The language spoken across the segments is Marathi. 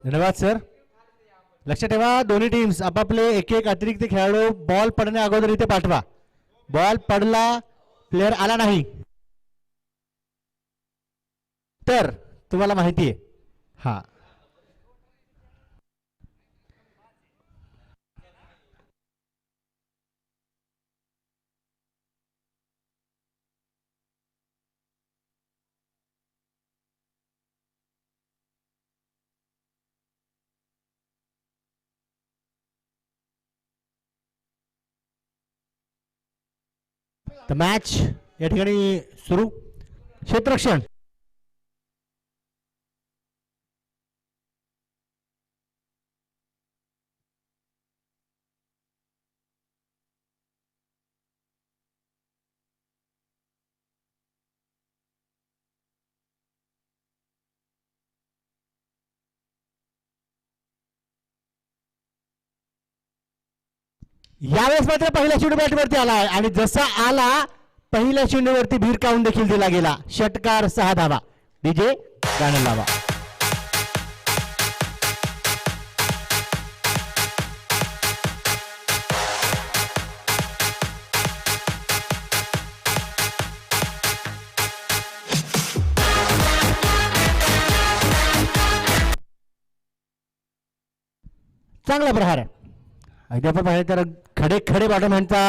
धन्यवाद सर. लक्षात ठेवा दोन्ही टीम्स आपापले एक एक अतिरिक्त खेळाडू बॉल पडण्या अगोदर इथे पाठवा. बॉल पडला प्लेअर आला नाही तर तुम्हाला माहिती आहे. हा मॅच या ठिकाणी सुरू. क्षेत्ररक्षण यावेळेस मात्र पहिल्या चेंडू बॅटवरती आला आणि जसा आला पहिल्या चेंडूवरती भिरकावून देखील दिला गेला. षटकार 6 धावा. डीजे गाणं लावा. चांगला प्रहार आहे. अगदी आपण पाहिलं तर खडे खडे बॉटम यांचा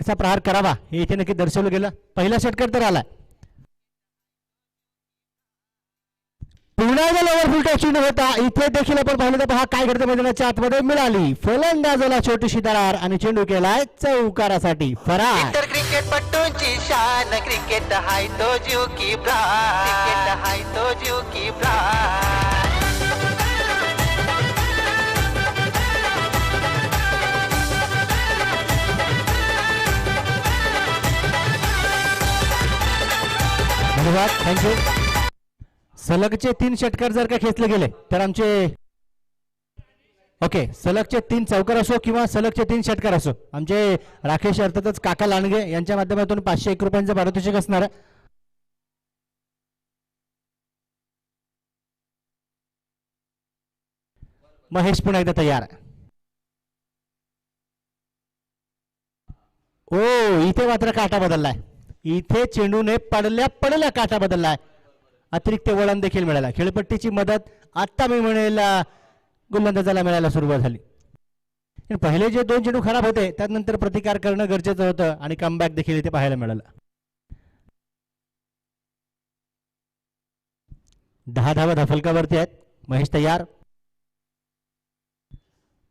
असा प्रहार करावा हे इथे नक्की दर्शवलं गेलं. पहिला षटकार तर आला. पुन्हा ओव्हरफुल टचिंग होता. इथे देखील आपण पाहिलं तर पहा काय घडतं मैदानाच्या आतमध्ये. मिळाली फलंदाजाला छोटीशी दरार आणि चेंडू केलाय चौकारासाठी फरार. क्रिकेटपटूंची शान क्रिकेट हाय तो जीव की प्राण. क्रिकेट हाय तो जीव की प्राण. धन्यवाद. थँक्यू. सलगचे 3 षटकार जर का खेचले गेले तर आमचे ओके सलगचे 3 चौकार असो किंवा सलगचे 3 षटकार असो आमचे राकेश अर्थातच काका लांडगे यांच्या माध्यमातून 501 रुपयांचं पारितोषिक असणार. महेश पुन्हा एकदा तयार. ओ इथे मात्र काटा बदललाय. इथे चेंडूने पडल्या काटा बदललाय. अतिरिक्त वळण देखील मिळाला. खेळपट्टीची मदत आता मी म्हणेल गोलंदाजाला मिळायला सुरुवात झाली. पहिले जे 2 चेंडू खराब होते त्यानंतर प्रतिकार करणं गरजेचं होतं आणि कमबॅक देखील इथे पाहायला मिळालं. 10 धावा धफलकावरती आहेत. महेश तयार.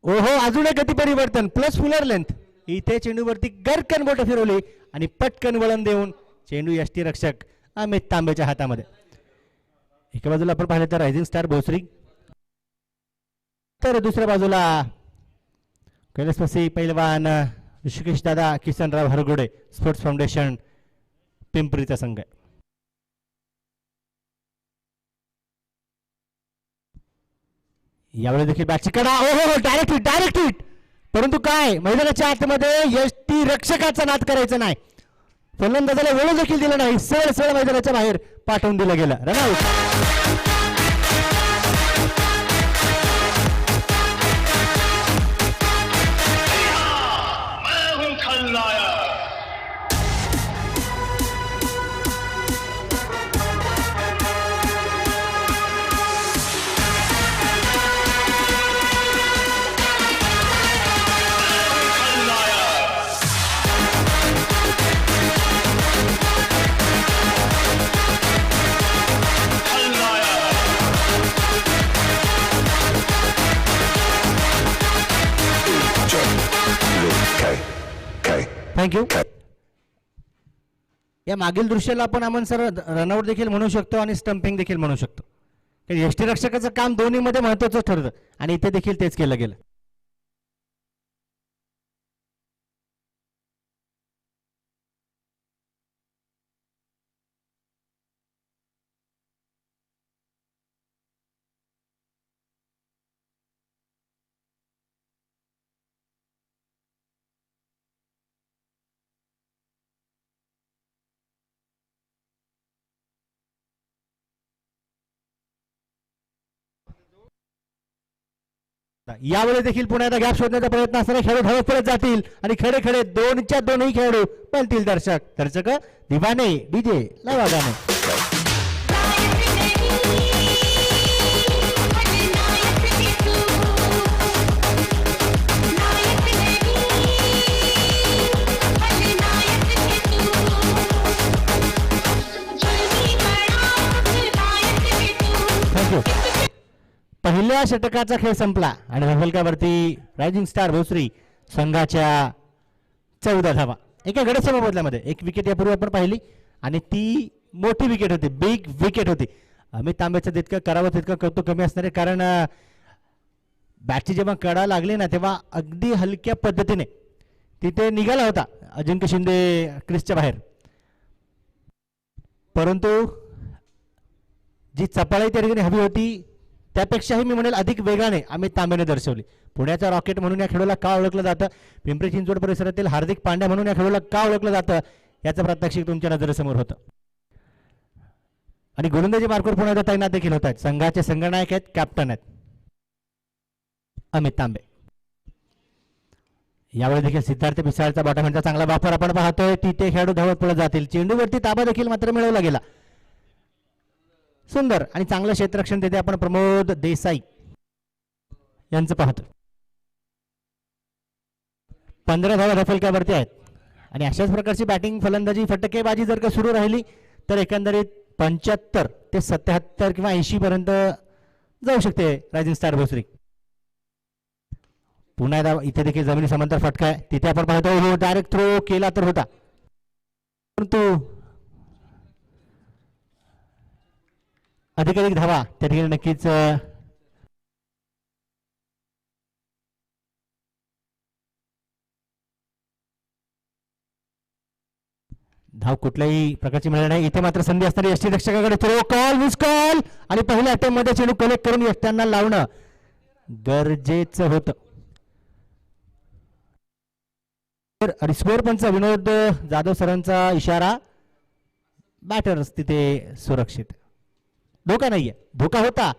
ओहो अजून एक गती परिवर्तन प्लस फुलर लेंथ. इथे चेंडूवरती गरकन बोट फिरवली आणि पटकन वळण देऊन चेंडू यष्टीरक्षक अमित तांबेच्या हातामध्ये. एका बाजूला आपण पाहिलं तर रायझिंग स्टार भोसरी तर दुसऱ्या बाजूला कैलासवासी पैलवान ऋषिकेश दादा किसनराव हरगोडे स्पोर्ट्स फाउंडेशन पिंपरीचा संघ आहे. यावेळी देखील बॅटची कडा. ओहो डायरेक्ट हिट. परंतु काय मैदानाच्या आतमध्ये यष्टी रक्षकाचा नाद करायचा नाही. फलंदाजाला वेळ देखील दिला नाही. सरळ मैदानाच्या बाहेर पाठवून दिलं गेलं. रनआउट. थँक्यू. या मागील दृश्याला आपण अमन सर रनआउट देखील म्हणू शकतो आणि स्टंपिंग देखील म्हणू शकतो. यष्टीरक्षकाचं काम दोन्हीमध्ये महत्वाचं ठरतं आणि इथे देखील तेच केलं गेलं. यावेळी देखील पुन्हा एकदा गॅप शोधण्याचा प्रयत्न असताना खेळाडू धावत पळत जातील आणि खडे खडे दोनच्या दोनही खेळाडू पळतील. दर्शक दिवाने डीजे लावा गाणे. थँक्यू. पहिल्या षटकाचा खेळ संपला आणि धफलकावरती रायझिंग स्टार भोसरी संघाच्या 14 धावा एका गडसम बदल्यामध्ये. एक विकेट यापूर्वी आपण पाहिली आणि ती मोठी विकेट होती, बिग विकेट होती. अमित तांबेचं तितकं करावं तितकं कौतुक कमी असणार आहे, कारण बॅटची जेव्हा कडा लागली ना तेव्हा अगदी हलक्या पद्धतीने तिथे निघाला होता अजिंक्य शिंदे क्रिसच्या बाहेर, परंतु जी चपाळी त्या ठिकाणी हवी होती त्यापेक्षाही मी म्हणेल अधिक वेगाने अमित तांबेने दर्शवली. पुण्याचा रॉकेट म्हणून या खेळाडूला का ओळखलं जातं, पिंपरी चिंचवड परिसरातील हार्दिक पांड्या म्हणून या खेळाडूला का ओळखलं जातं, याचं प्रात्यक्षिक तुमच्या नजरेसमोर होतं. आणि गोलंदाजी मार्कवर पुन्हा एकदा तैनात देखील होत आहेत. संघाचे संघनायक आहेत, कॅप्टन आहेत अमित तांबे. यावेळी देखील सिद्धार्थ मिसाळचा बॉटमहँडचा चांगला वापर आपण पाहतोय. तिथे खेळाडू धावत पळत जातील. चेंडूवरती ताबा देखील मात्र मिळवला गेला. सुंदर आणि चांगलं क्षेत्ररक्षण तिथे आपण प्रमोद देसाई यांचं पाहतो. 15 धावा धफलक्यावरती आहेत आणि अशाच प्रकारची बॅटिंग फलंदाजी फटकेबाजी जर का सुरू राहिली तर एकंदरीत 75 ते 77 किंवा 80 पर्यंत जाऊ शकते रायझिंग स्टार भोसरी. पुन्हा एकदा इथे देखील जमिनी समांतर फटका आहे. तिथे आपण पाहतो डायरेक्ट थ्रो केला तर होता, परंतु अधिकाधिक धावा त्या ठिकाणी नक्कीच धाव कुठल्याही प्रकारची मिळाली नाही. इथे मात्र संधी असणारी यष्टी रक्षकाकडे थ्रो कॉल मिस कॉल आणि पहिल्या अटेम्प्ट मध्ये चेंडू कलेक्ट करून यष्ट्यांना लावणं गरजेचं होतं. आणि स्कोअर पंच विनोद जाधव सरांचा इशारा, बॅटर्स तिथे सुरक्षित. धोका नाहीये, धोका होता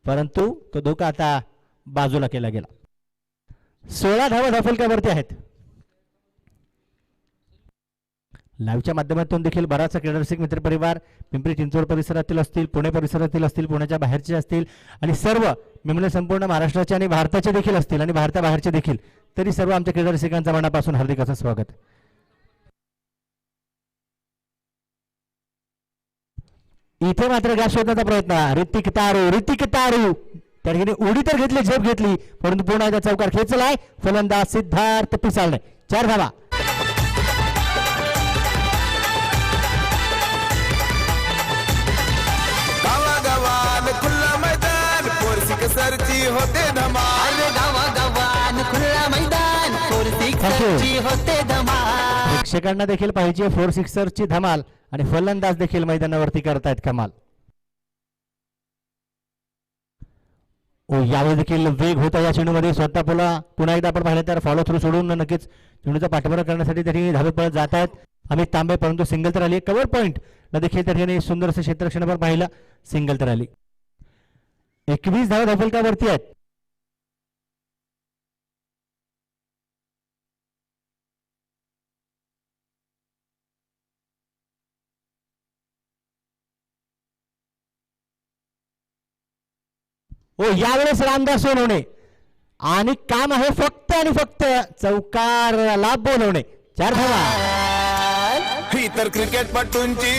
परंतु तो धोका आता बाजूला केला गेला. 16 धावा धफलक्यावरती आहेत. लाईव्हच्या माध्यमातून देखील बराचसा क्रीडा रसिक मित्रपरिवार पिंपरी चिंचवड परिसरातील असतील, पुणे परिसरातील असतील, पुण्याच्या बाहेरचे असतील आणि सर्व म्हणजे संपूर्ण महाराष्ट्राचे आणि भारताचे देखील असतील आणि भारताबाहेरचे देखील, तरी सर्व आमच्या क्रीडा रसिकांचा मनापासून हार्दिक असं स्वागत. इथे मात्र गॅप शोधण्याचा प्रयत्न. ऋतिक तारू त्या ठिकाणी उडी तर घेतली, झेप घेतली, परंतु पुन्हा एकदा चौकार खेचलाय. फलंदाज सिद्धार्थ पिसाळणे. 4 धावा. खुला मैदान सरची होते धमाल. खुला मैदान होते धमाल. प्रेक्षकांना देखील पाहिजे 4 सिक्सरची धमाल आणि फलंदाज देखील मैदानावरती करतायत कमाल. यावेळी देखील वेग होता या चेंडूमध्ये. स्वतः पुन्हा एकदा आपण पाहिलं तर फॉलो थ्रू सोडून नक्कीच चेंडूचा पाठबळ करण्यासाठी तरी धावत पळत जात आहेत अमित तांबे, परंतु सिंगल तर आली. कव्हर पॉईंट देखील त्या ठिकाणी सुंदर असं क्षेत्ररक्षण आपण पाहिलं, सिंगल तर आली. 21 धावा धफलक्यावरती आहेत. यावेळेस रामदास सोनवणे आणि काम आहे फक्त आणि फक्त चौकारला बोलवणे. 4 धावा. ही तर क्रिकेटपटूंची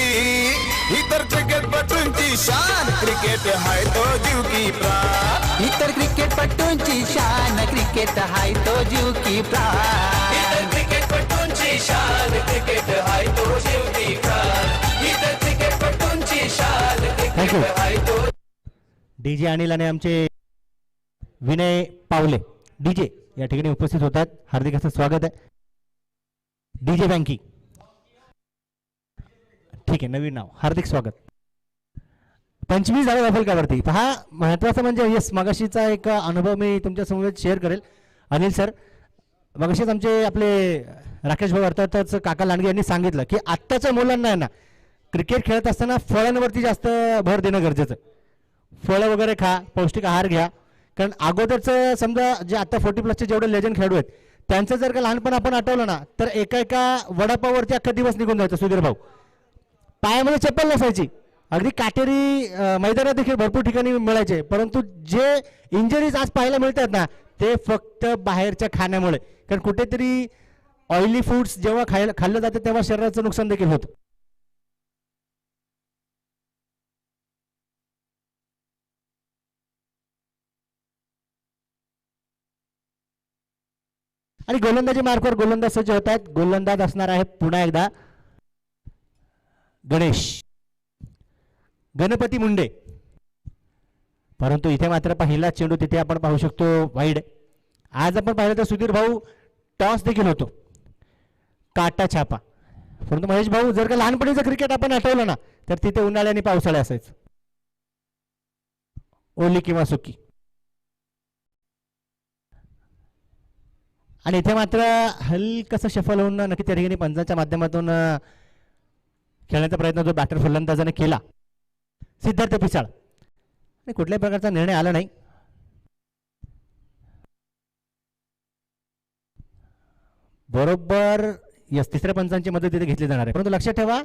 शान. क्रिकेट हाय तो जीव की प्राण. इतर क्रिकेटपटूंची शान. क्रिकेट हाय तो जीव की प्राण. इतर क्रिकेटपटूंची शान. क्रिकेट हाय तो जीव की प्राण. इतर क्रिकेटपटूंची शान. क्रिकेट हाय तो. डीजे अनिल आणि आमचे विनय पावले डीजे या ठिकाणी उपस्थित होतात. हार्दिक असं स्वागत आहे. डीजे बँकी, ठीक आहे, नवीन नाव, हार्दिक स्वागत. 25 धावा धफलक्यावरती. पहा, महत्वाचं म्हणजे येस मगाशीचा एक अनुभव मी तुमच्या समोर शेअर करेल. अनिल सर, मगाशीच आपले राकेश भाऊ अर्थातच काका लांडगे यांनी सांगितलं की आत्ताच्या मुलांना आहे ना क्रिकेट खेळत असताना फळांवरती जास्त भर देणं गरजेचं. फळं वगैरे खा, पौष्टिक आहार घ्या, कारण अगोदरचं समजा जे आता 40+ जेवढे लेजंड खेळाडू आहेत त्यांचं जर का लहानपण आपण आठवलं ना तर एका वडापावरती अख्खा दिवस निघून जायचा. सुधीर भाऊ पायामध्ये चप्पल नसायची, अगदी काटेरी मैदानात देखील भरपूर ठिकाणी मिळायचे, परंतु जे इंजरीज आज पाहायला मिळतात ना ते फक्त बाहेरच्या खाण्यामुळे. कारण कुठेतरी ऑइली फूड्स जेव्हा खाल्लं जातं तेव्हा शरीराचं नुकसान देखील होतं. आणि गोलंदाजी मार्कवर गोलंदाज सज्ज होत आहेत. गोलंदाज असणार आहे पुन्हा एकदा गणपती मुंडे, परंतु इथे मात्र पहिला चेंडू तिथे आपण पाहू शकतो वाईड. आज आपण पाहिलं तर सुधीर भाऊ टॉस देखील होतो, काटा छापा. परंतु महेश भाऊ जर का लहानपणीचं क्रिकेट आपण आठवलं ना तर तिथे उन्हाळ्या आणि पावसाळ्या असायचं, ओली किंवा सुकी. आणि इथे मात्र हलकसं शफल होऊन नक्की त्या ठिकाणी पंचांच्या माध्यमातून खेळण्याचा प्रयत्न जो बॅटर फलंदाजाने केला सिद्धार्थ पिसाळ, आणि कुठल्याही प्रकारचा निर्णय आला नाही. बरोबर यस, तिसऱ्या पंचांची मदत तिथे घेतली जाणार आहे. परंतु लक्षात ठेवा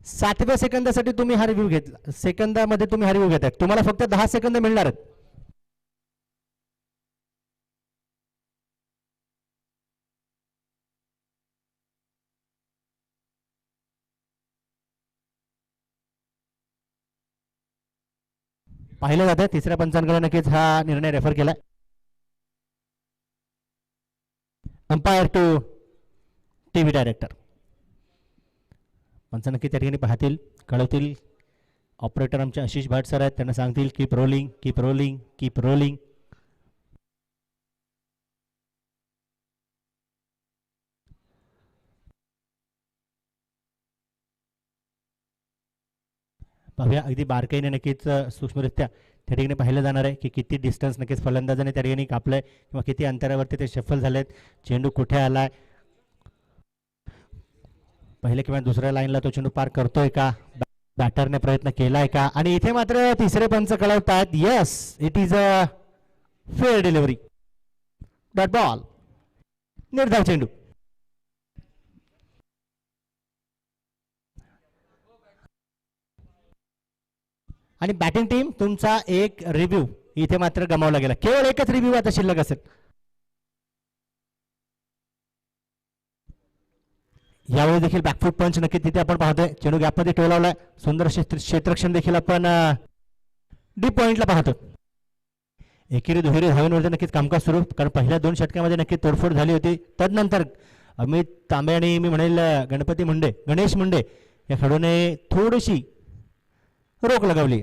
7व्या सेकंदासाठी तुम्ही हा रिव्ह्यू घेतला, सेकंदामध्ये तुम्ही हा रिव्ह्यू घेताय, तुम्हाला फक्त 10 सेकंद मिळणार आहेत. पाहिलं जातं तिसऱ्या पंचांकडे नक्कीच हा निर्णय रेफर केला. Umpire to TV director. पंच नक्की त्या ठिकाणी पाहतील, कळवतील. ऑपरेटर आमचे आशिष भाट सर आहेत, त्यांना सांगतील keep rolling keep rolling keep rolling. पाहूया अगदी बारकाईने नक्कीच सूक्ष्मरित्या त्या ठिकाणी पाहिलं जाणार आहे की किती डिस्टन्स नक्कीच फलंदाजाने त्या ठिकाणी कापलंय किंवा किती अंतरावरती ते शफल झालेत, चेंडू कुठे आलाय, पहिल्या किंवा दुसऱ्या लाईनला तो चेंडू पार करतोय का, बॅटरने प्रयत्न केलाय का. आणि इथे मात्र तिसरे पंच कळवतात yes it is a fair delivery, dot ball, निर्धाव चेंडू. आणि बॅटिंग टीम तुमचा एक रिव्ह्यू इथे मात्र गमावला गेला, केवळ एकच रिव्ह्यू आता शिल्लक असेल. यावेळी देखील बॅकफूट पंच नक्की तिथे आपण पाहतोय, चेंडू गॅपमध्ये टोलावलाय, सुंदर क्षेत्ररक्षण देखील आपण डीप पॉइंटला पाहतो. एकेरी दुहेरी धावांवरती नक्कीच कामकाज सुरू, कारण पहिल्या 2 षटकामध्ये नक्की तोडफोड झाली होती. तदनंतर अमित तांबे आणि मी म्हणेल गणेश मुंडे या खेळाडूने थोडीशी रोख लगावली.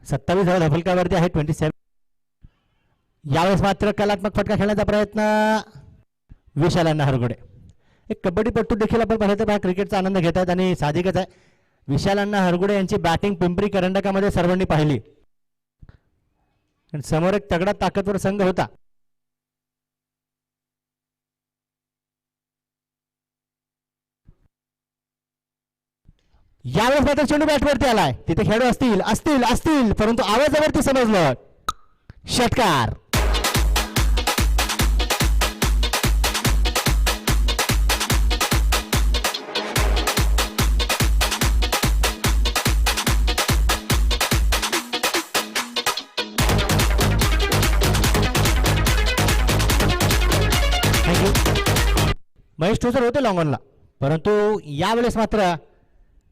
27 धावा फलकावरती आहे 27. यावेळेस मात्र कलात्मक फटका खेळण्याचा प्रयत्न विशाल हरगुडे. एक कबड्डीपट्टू देखील आपण पाहिलं तर क्रिकेटचा आनंद घेतात आणि साधिकच आहे. विशाल हरगुडे यांची बॅटिंग पिंपरी करंडकामध्ये सर्वांनी पाहिली, समोर एक तगडा ताकदवर संघ होता. यावेळेस मात्र चेंडू बॅटवरती आलाय, तिथे खेळाडू असतील असतील असतील परंतु आवाजावरती समजलं षटकार. महेश ठोसर होते लॉंगॉनला, परंतु यावेळेस मात्र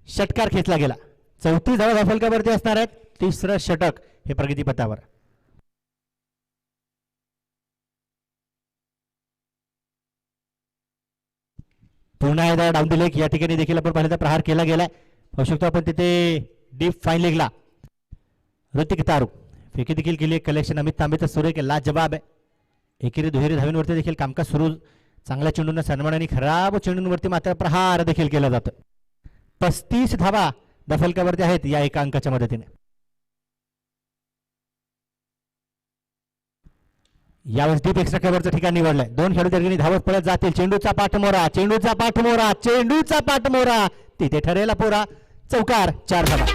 षटकार खेचला गेला. 34 धावा फलकावरती असणार आहेत, तिसरं षटक हे प्रगतीपथावर. पुन्हा एकदा डाऊन द लेग या ठिकाणी देखील आपण पाहिलं तर प्रहार केला गेलाय. पाहू शकतो आपण तिथे डीप फाईन लेगला ऋतिक तारू फेकी देखील केली. कलेक्शन अमित तांबेचा सुरेख लाजवाब आहे. एकेरी दुहेरी धावींवरती देखील कामकाज सुरू, चांगल्या चेंडूंना सन्मान आणि खराब चेंडूंवरती मात्र प्रहार देखील केला जातो. 35 धावा दफलकावरती आहेत या एका अंकाच्या मदतीने. यावेळेस डीप एक्स्ट्रा कव्हरचं ठिकाण निवडलंय. 2 खेळाडू त्या ठिकाणी धावत पळत जातील. चेंडूचा पाठमोरा चेंडूचा पाठमोरा चेंडूचा पाठमोरा तिथे ठरेला पोरा. चौकार, 4 धावा.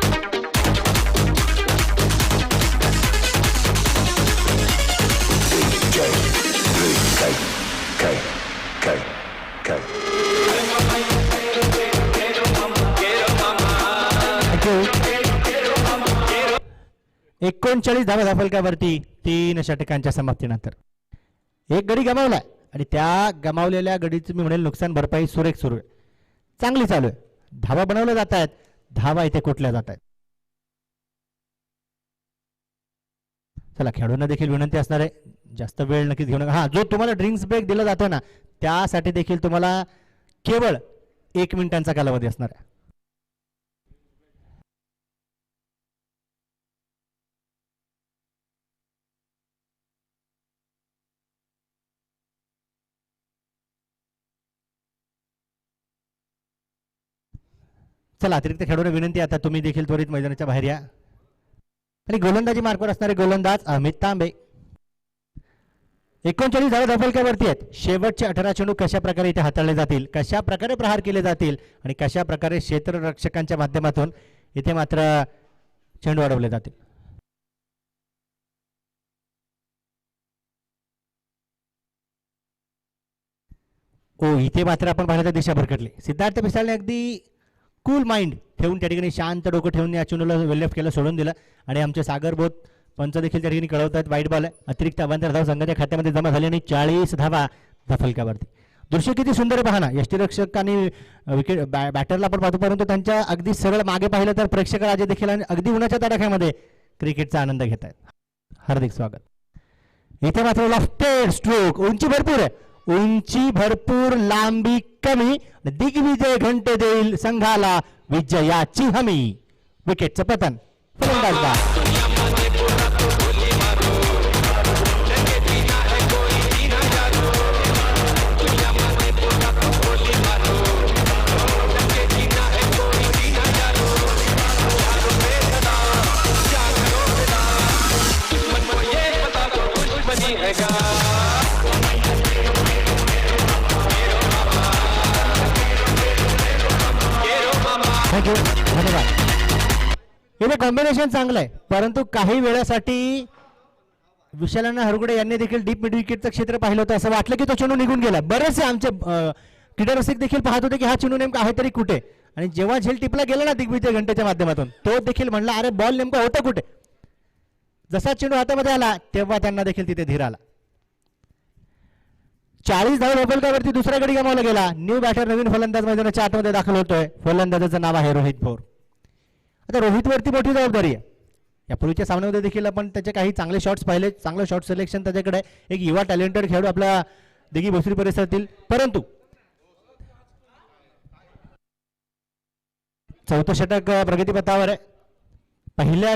39 धावा धाफलकावरती 3 षटकांच्या समाप्तीनंतर. एक गडी गमावलाय आणि त्या गमावलेल्या गडीचं मी म्हणेल नुकसान भरपाई सुरेख सुरू आहे, चांगली चालू आहे. धावा बनवल्या जात आहेत, धावा इथे कुठल्या जात आहेत. चला खेळाडूंना देखील विनंती असणार आहे, जास्त वेळ नक्कीच घेऊ नका. हा, जो तुम्हाला ड्रिंक्स ब्रेक दिला जातो ना, त्यासाठी देखील तुम्हाला केवळ 1 मिनिटांचा कालावधी असणार आहे. चला अतिरिक्त खेळाडूंना विनंती, आता तुम्ही देखील त्वरित मैदानाच्या बाहेर या. आणि गोलंदाजी मार्कवर असणारे गोलंदाज अमित तांबे. 39 धावा धाफलकावरती आहेत. शेवटचे 18 चेंडू कशा प्रकारे इथे हाताळले जातील, कशा प्रकारे प्रहार केले जातील आणि कशा प्रकारे क्षेत्ररक्षकांच्या माध्यमातून इथे मात्र चेंडू अडवले जातील. ओ, इथे मात्र आपण पाहिलं तर दिशा भरकटली. सिद्धार्थ पिसाळने अगदी कूल माइंड ठेवून त्या ठिकाणी शांत डोकं ठेवून या चेंडूला वेलेफ्ट केलं, सोडून दिलं. आणि आमचे सागर बोत पंच देखील त्या ठिकाणी कळवतात वाईट बॉल आहे. अतिरिक्त अवांतर धाव संघाच्या खात्यामध्ये जमा झाली आणि 40 धावा धाफलकावरती. दृश्य किती सुंदर आहे पहा ना. यष्टीरक्षकांनी विकेट बॅटरला पण पाहतो, परंतु त्यांच्या अगदी सरळ मागे पाहिलं तर प्रेक्षक राजे देखील अगदी उन्हाच्या तडाख्यामध्ये क्रिकेटचा आनंद घेत आहेत. हार्दिक स्वागत. इथे मात्र लॉफ्टेड स्ट्रोक, उंची भरपूर आहे, उंची भरपूर, लांबी कमी. दिग्विजय घंटे देईल संघाला विजयाची हमी. विकेटचं पतन, फलंदाज बाद. थँक्यू, धन्यवाद. इथे कॉम्बिनेशन चांगलं आहे, परंतु काही वेळासाठी विशालाना हरगुडे यांनी देखील डीप मिड विकेटचं क्षेत्र पाहिलं होतं. असं वाटलं की तो चेंडू निघून गेला. बरेचसे आमचे क्रीडारसिक देखील पाहत होते की हा चेंडू नेमका आहे तरी कुठे. आणि जेव्हा झेल टिपला गेला ना दिग्विजय घंटेच्या माध्यमातून, तो देखील म्हणला अरे बॉल नेमका होता कुठे. जसा चेंडू हातामध्ये आला तेव्हा त्यांना देखील तिथे धीर आला. 40 धावा धाफलकावरती दुसरा गडी गमावला गेला. न्यू बॅटर नवीन फलंदाज मैदानाच्या आतमध्ये दाखल होतोय. फलंदाजाचं नाव आहे रोहित भोर. आता रोहितवरती मोठी जबाबदारी आहे. यापूर्वीच्या सामन्यामध्ये देखील आपण त्याचे काही चांगले शॉट्स पाहिले, चांगलं शॉट सिलेक्शन त्याच्याकडे. एक युवा टॅलेंटेड खेळाडू आपला दिघी भोसरी परिसरातील. परंतु चौथं षटक प्रगतीपथावर आहे. पहिल्या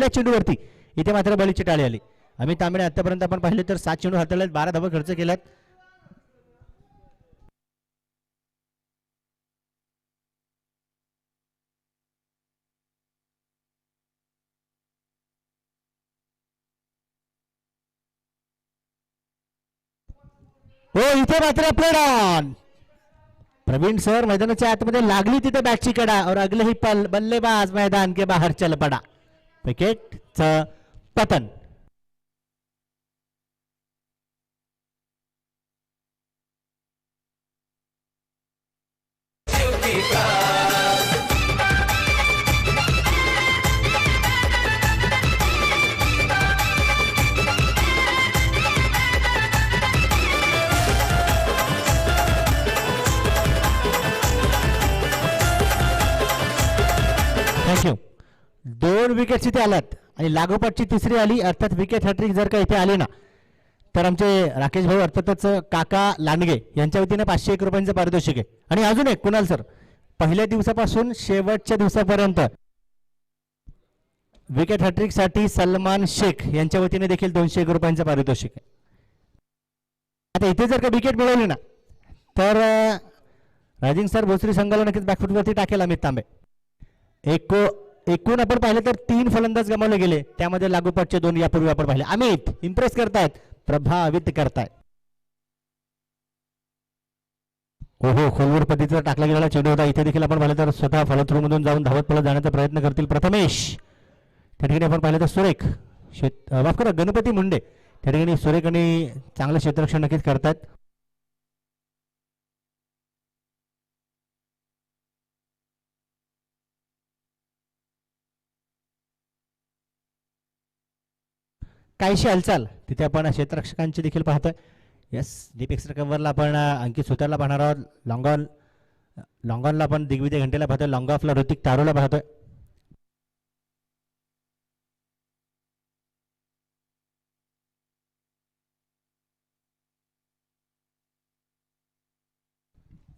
चेंडूवरती इथे मात्र बळीची टाळी आली. अमित तांबेने आतापर्यंत आपण पाहिले तर 7 चेंडू हाताळलेत, 12 धावा खर्च केल्यात. हो, इथे मात्र प्लेड ऑन. प्रवीण सर मैदानाच्या आतमध्ये लागली तिथे बॅटची कडा और अगले ही पल बल्लेबाज मैदान के बाहर चल पड़ा. विकेटचं पतन. थँक्यू. 2 विकेट्स इथे आल्यात आणि लागोपाठची तिसरी आली. अर्थात विकेट हॅट्रिक जर का इथे आली ना तर आमचे राकेश भाऊ अर्थातच काका लांडगे यांच्या वतीने 501 रुपयांचं पारितोषिक आहे. आणि अजून एक कुणाल सर, पहिल्या दिवसापासून शेवटच्या दिवसापर्यंत विकेट हॅट्रिक साठी सलमान शेख यांच्या वतीने देखील 201 रुपयांचं पारितोषिक आहे. आता इथे जर का विकेट मिळवली ना तर रायझिंग स्टार भोसरी संघाला नक्कीच बॅकफुटवरती टाकेल अमित तांबे. एकूण आपण पाहिलं तर 3 फलंदाज गमावले गेले, त्यामध्ये लागोपाठचे 2 यापूर्वी आपण पाहिले. अमित इम्प्रेस करतायत, प्रभावित करतायत. ओहो, खोलवर पद्धतीचा टाकला गेलेला चेंडू होता. इथे देखील आपण पाहिलं तर स्वतः फॉलो मधून जाऊन धावत पळत जाण्याचा प्रयत्न करतील प्रथमेश. त्या ठिकाणी आपण पाहिलं तर सुरेख माफ करा गणपती मुंडे त्या ठिकाणी सुरेख आणि चांगलं क्षेत्ररक्षण नक्कीच करतात. काहीशी हालचाल तिथे आपण क्षेत्ररक्षकांची देखील पाहतोय. येस, डीप एक्स्ट्रा कव्हरला आपण अंकित सुतारला पाहणार आहोत. लॉंगॉनला आपण दिग्विजय घंटेला पाहतोय. लॉंग ऑफला ऋतिक तारोला पाहतोय.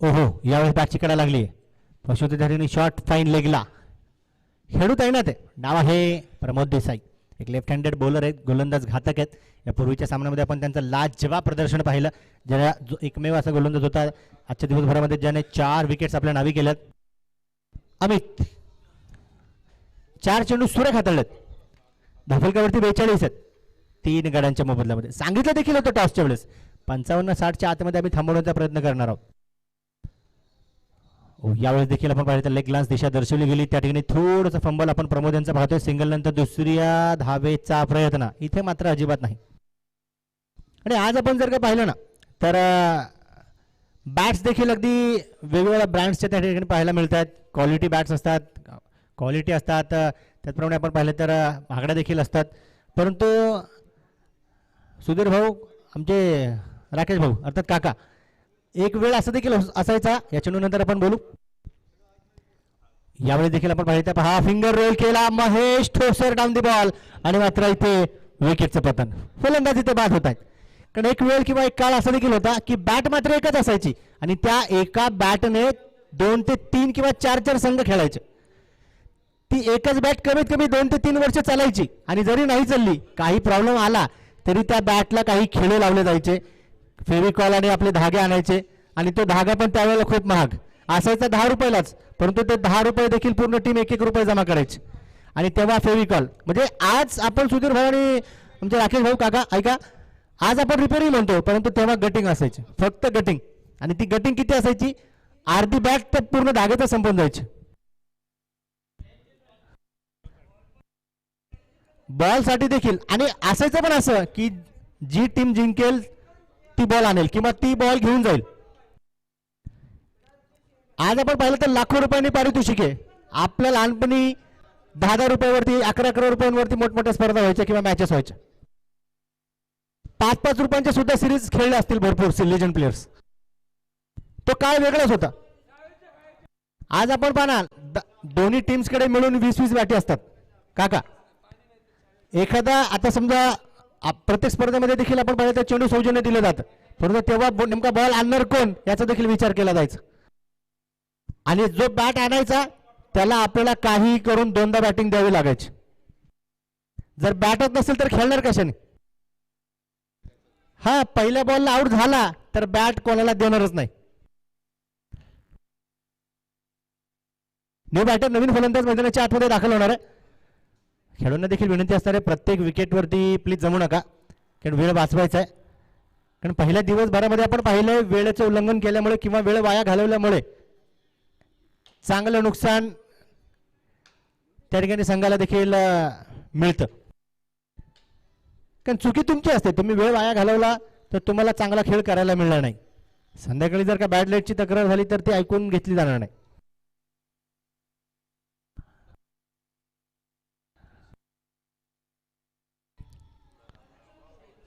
ओहो, यावेळेस बॅटची कडा लागली. पशुधधारीने शॉर्ट फाईन लेगला खेळू तैनात आहे. नाव आहे प्रमोद देसाई. एक लेफ्ट हँडेड बॉलर आहेत, गोलंदाज घातक आहेत. या पूर्वीच्या सामन्यामध्ये आपण त्यांचं लाजवाब प्रदर्शन पाहिलं, ज्याला जो एकमेव असा गोलंदाज होता आजच्या दिवसभरामध्ये ज्याने 4 विकेट्स आपल्या नावी केल्यात. अमित 4 चेंडू सुरेख हाताळलेत. धाफलकावरती 42 आहेत 3 गड्यांच्या मोबदल्यामध्ये. सांगितलं देखील होतं टॉसच्या वेळेस 55-60च्या आतमध्ये आम्ही थांबवण्याचा प्रयत्न करणार आहोत. यावेळेस देखील आपण पाहिलं तर लेग ग्लान्स दिशा दर्शवली गेली. त्या ठिकाणी थोडंसं फंबल आपण प्रमोद यांचा पाहतोय. सिंगल नंतर दुसऱ्या धावेचा प्रयत्न इथे मात्र अजिबात नाही. आणि आज आपण जर का पाहिलं ना तर बॅट्स देखील अगदी वेगवेगळ्या ब्रँड्सच्या त्या ठिकाणी पाहायला मिळतात. क्वालिटी बॅट्स असतात, क्वालिटी असतात. त्याचप्रमाणे आपण पाहिलं तर महागड्या देखील असतात. परंतु सुधीर भाऊ, आमचे राकेश भाऊ अर्थात काका, एक वेळ असं देखील असायचा, या चेंडूनंतर आपण बोलू. यावेळी देखील आपण पाहिलं पहा, फिंगर रोल केला Mahesh Thosar down the ball आणि मात्र इथे विकेटचं पतन. फलंदाज इथे बाद होत आहेत. कारण एक वेळ किंवा एक काळ असा देखील होता की बॅट मात्र एकच असायची आणि त्या एका बॅटने 2 ते 3 किंवा 4 संघ खेळायचे. ती एकच बॅट कमीत कमी 2 ते 3 वर्ष चालायची आणि जरी नाही चालली, काही प्रॉब्लेम आला तरी त्या बॅटला काही खेळे लावले जायचे. फेविकॉल आणि आपले धागे आणायचे आणि तो धागा पण त्यावेळेला खूप महाग असायचा, 10 रुपयालाच. परंतु ते 10 रुपये देखील पूर्ण टीम 1-1 रुपये जमा करायची. आणि तेव्हा फेविकॉल म्हणजे आज आपण सुधीर भाऊ आणि आमचे राकेश भाऊ काका ऐका, आज आपण रिपेअरिंग म्हणतो, परंतु तेव्हा गटिंग असायची, फक्त गटिंग. आणि ती गटिंग किती असायची? अर्धी बॅट तर पूर्ण धाग्याचं संपून जायची. बॉल साठी देखील आणि असायचं पण असं की जी टीम जिंकेल ती बॉल आणेल किंवा ती बॉल घेऊन जाईल. आज आपण पाहिलं तर लाखो रुपयांनी पारितोषिक आहे. आपल्या लहानपणी 10-10 रुपयावरती 11-11 रुपयांवरती मोठमोठ्या स्पर्धा व्हायच्या किंवा मॅचेस व्हायच्या. 5-5 रुपयांच्या सुद्धा सिरीज खेळले असतील भरपूर लेजंड प्लेयर्स. तो काळ वेगळाच होता. आज आपण पाहणार दोन्ही टीम्स कडे मिळून 20-20 बॅटी असतात काका. एखादा आता समजा प्रत्येक स्पर्धेमध्ये देखील आपण पाहिलं तर चेंडू सौजन्य दिलं जातं, परंतु तेव्हा नेमका बॉल आणणार कोण याचा देखील विचार केला जायचा. आणि जो बॅट आणायचा त्याला आपल्याला काही करून 2दा बॅटिंग द्यावी लागायची. जर बॅटच नसेल तर खेळणार कशाने? हा, पहिल्या बॉलला आउट झाला तर बॅट कोणाला देणारच नाही. न्यू बॅटर नवीन फलंदाज मैदानाच्या आतमध्ये दाखल होणार आहे. खेळाडूंना देखील विनंती असणार आहे प्रत्येक विकेटवरती प्लीज जमू नका, कारण वेळ वाचवायचा आहे. कारण पहिल्या दिवसभरामध्ये आपण पाहिलं वेळेचं उल्लंघन केल्यामुळे किंवा वेळ वाया घालवल्यामुळे चांगलं नुकसान त्या ठिकाणी संघाला देखील मिळतं. कारण चुकी तुमची असते, तुम्ही वेळ वाया घालवला तर तुम्हाला चांगला खेळ करायला मिळणार नाही. संध्याकाळी जर का बॅड लाईटची तक्रार झाली तर ती ऐकून घेतली जाणार नाही.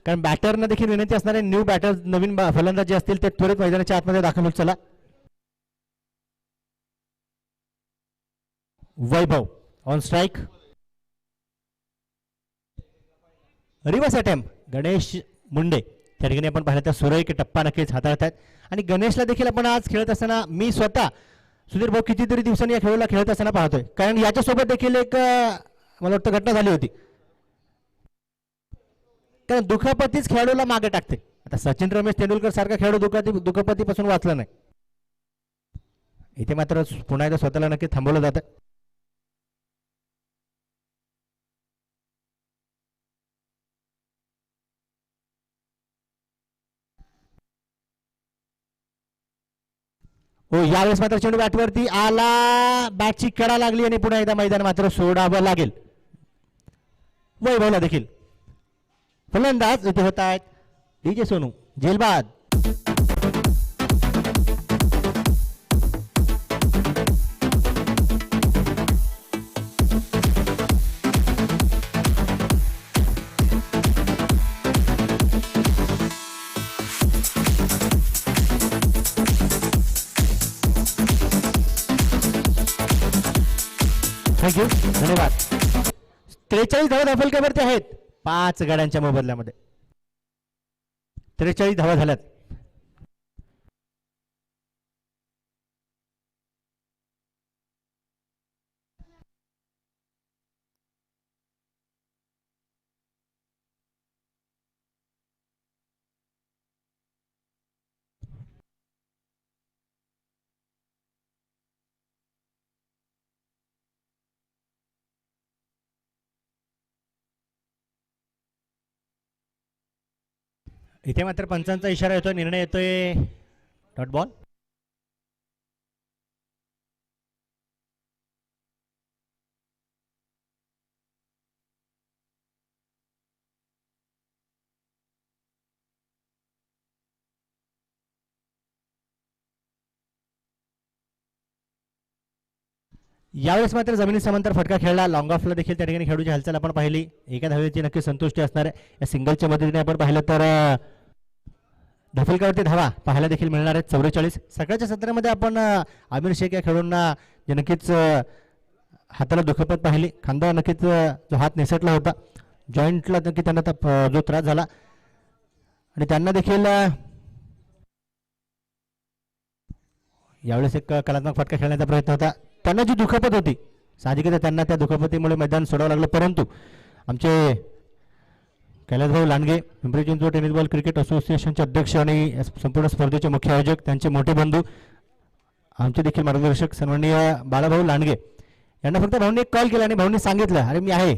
कारण बॅटरना देखील विनंती असणार आहे, न्यू बॅटर नवीन फलंदाज जे असतील ते त्वरित मैदानाच्या आतमध्ये दाखल होत चला. Vaibhav on strike. Reverse attempt Ganesh Munde. त्या ठिकाणी आपण पाहिलं तर सुरेख टप्पा नक्कीच हाताळत आहेत. आणि गणेशला देखील आपण आज खेळत असताना मी स्वतः सुधीर भाऊ कितीतरी दिवसांनी या खेळाला खेळत असताना पाहतोय. कारण याच्यासोबत देखील एक मला वाटतं घटना झाली होती. कारण दुखापतीच खेळाडूला मागे टाकते. आता सचिन रमेश तेंडुलकर सारखा खेळाडू दुखापतीपासून वाचला नाही. इथे मात्र पुन्हा एकदा स्वतःला नक्की थांबवलं जातं. हो, यावेळेस मात्र चेंडू बॅटवरती आला, बॅटची कडा लागली आणि पुन्हा एकदा मैदान मात्र सोडावं लागेल. वैभवला देखील फलंदाज इथे होत आहेत डीजे सोनू जेलबाद. धन्यवाद. 43 धावा धाफलक्यावरती आहेत 5 गाड्यांच्या मोबदल्यामध्ये. 43 धावा झाल्यात. इथे मात्र पंचांचा इशारा येतोय, निर्णय येतोय डॉट बॉल. यावेळेस मात्र जमिनी समांतर फटका खेळला. लॉंग ऑफला देखील त्या ठिकाणी खेळूची हालचाल आपण पाहिली. एका धावेची नक्की संतुष्टी असणार आहे. या सिंगलच्या मदतीने आपण पाहिलं तर धफलकावरती धावा पाहायला देखील मिळणार आहेत 44. सकाळच्या सत्रामध्ये आपण आमिर शेख या खेळाडूंना जे नक्कीच हाताला दुखापत पाहिली. खांदा नक्कीच जो हात निसटला होता, जॉईंटला नक्की त्यांना जो त्रास झाला आणि त्यांना देखील यावेळेस एक कलात्मक फटका खेळण्याचा प्रयत्न होता. त्यांना जी दुखापत होती साहजिकच त्यांना त्या दुखापतीमुळे मैदान सोडावं लागलं, परंतु आमचे कैलासभाऊ Landge Pimpri Chinchwad tennis ball cricket असोसिएशनचे अध्यक्ष आणि संपूर्ण स्पर्धेचे मुख्य आयोजक, त्यांचे मोठे बंधू, आमचे देखील मार्गदर्शक सन्माननीय बाळाभाऊ लांडगे यांना फक्त भाऊंनी एक कॉल केला आणि भाऊंनी सांगितलं, अरे मी आहे,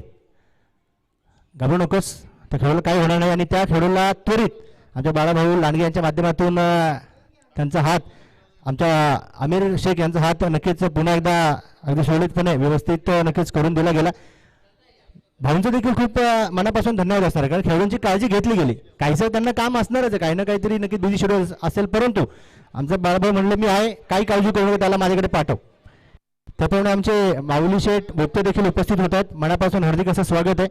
घाबरू नकोस, त्या खेळाला काही होणार नाही. आणि त्या खेळाला त्वरित आमच्या बाळाभाऊ लांडगे यांच्या माध्यमातून त्यांचा हात, आमच्या आमिर शेख यांचा हात नक्कीच पुन्हा एकदा अगदी सुरळीतपणे व्यवस्थित नक्कीच करून दिला गेला. भाऊंचं देखील खूप मनापासून धन्यवाद असणार आहे, कारण खेळाडूंची काळजी घेतली गेली. काहीसं त्यांना काम असणारच आहे, काही ना काहीतरी नक्की बिझी शेड्यूल असेल, परंतु आमचं बाळाभाऊ म्हणले मी आहे, काही काळजी करू नका, त्याला माझ्याकडे पाठव. त्याप्रमाणे आमचे माऊली शेठ बोपते देखील उपस्थित होत आहेत. मनापासून हार्दिक असं स्वागत आहे.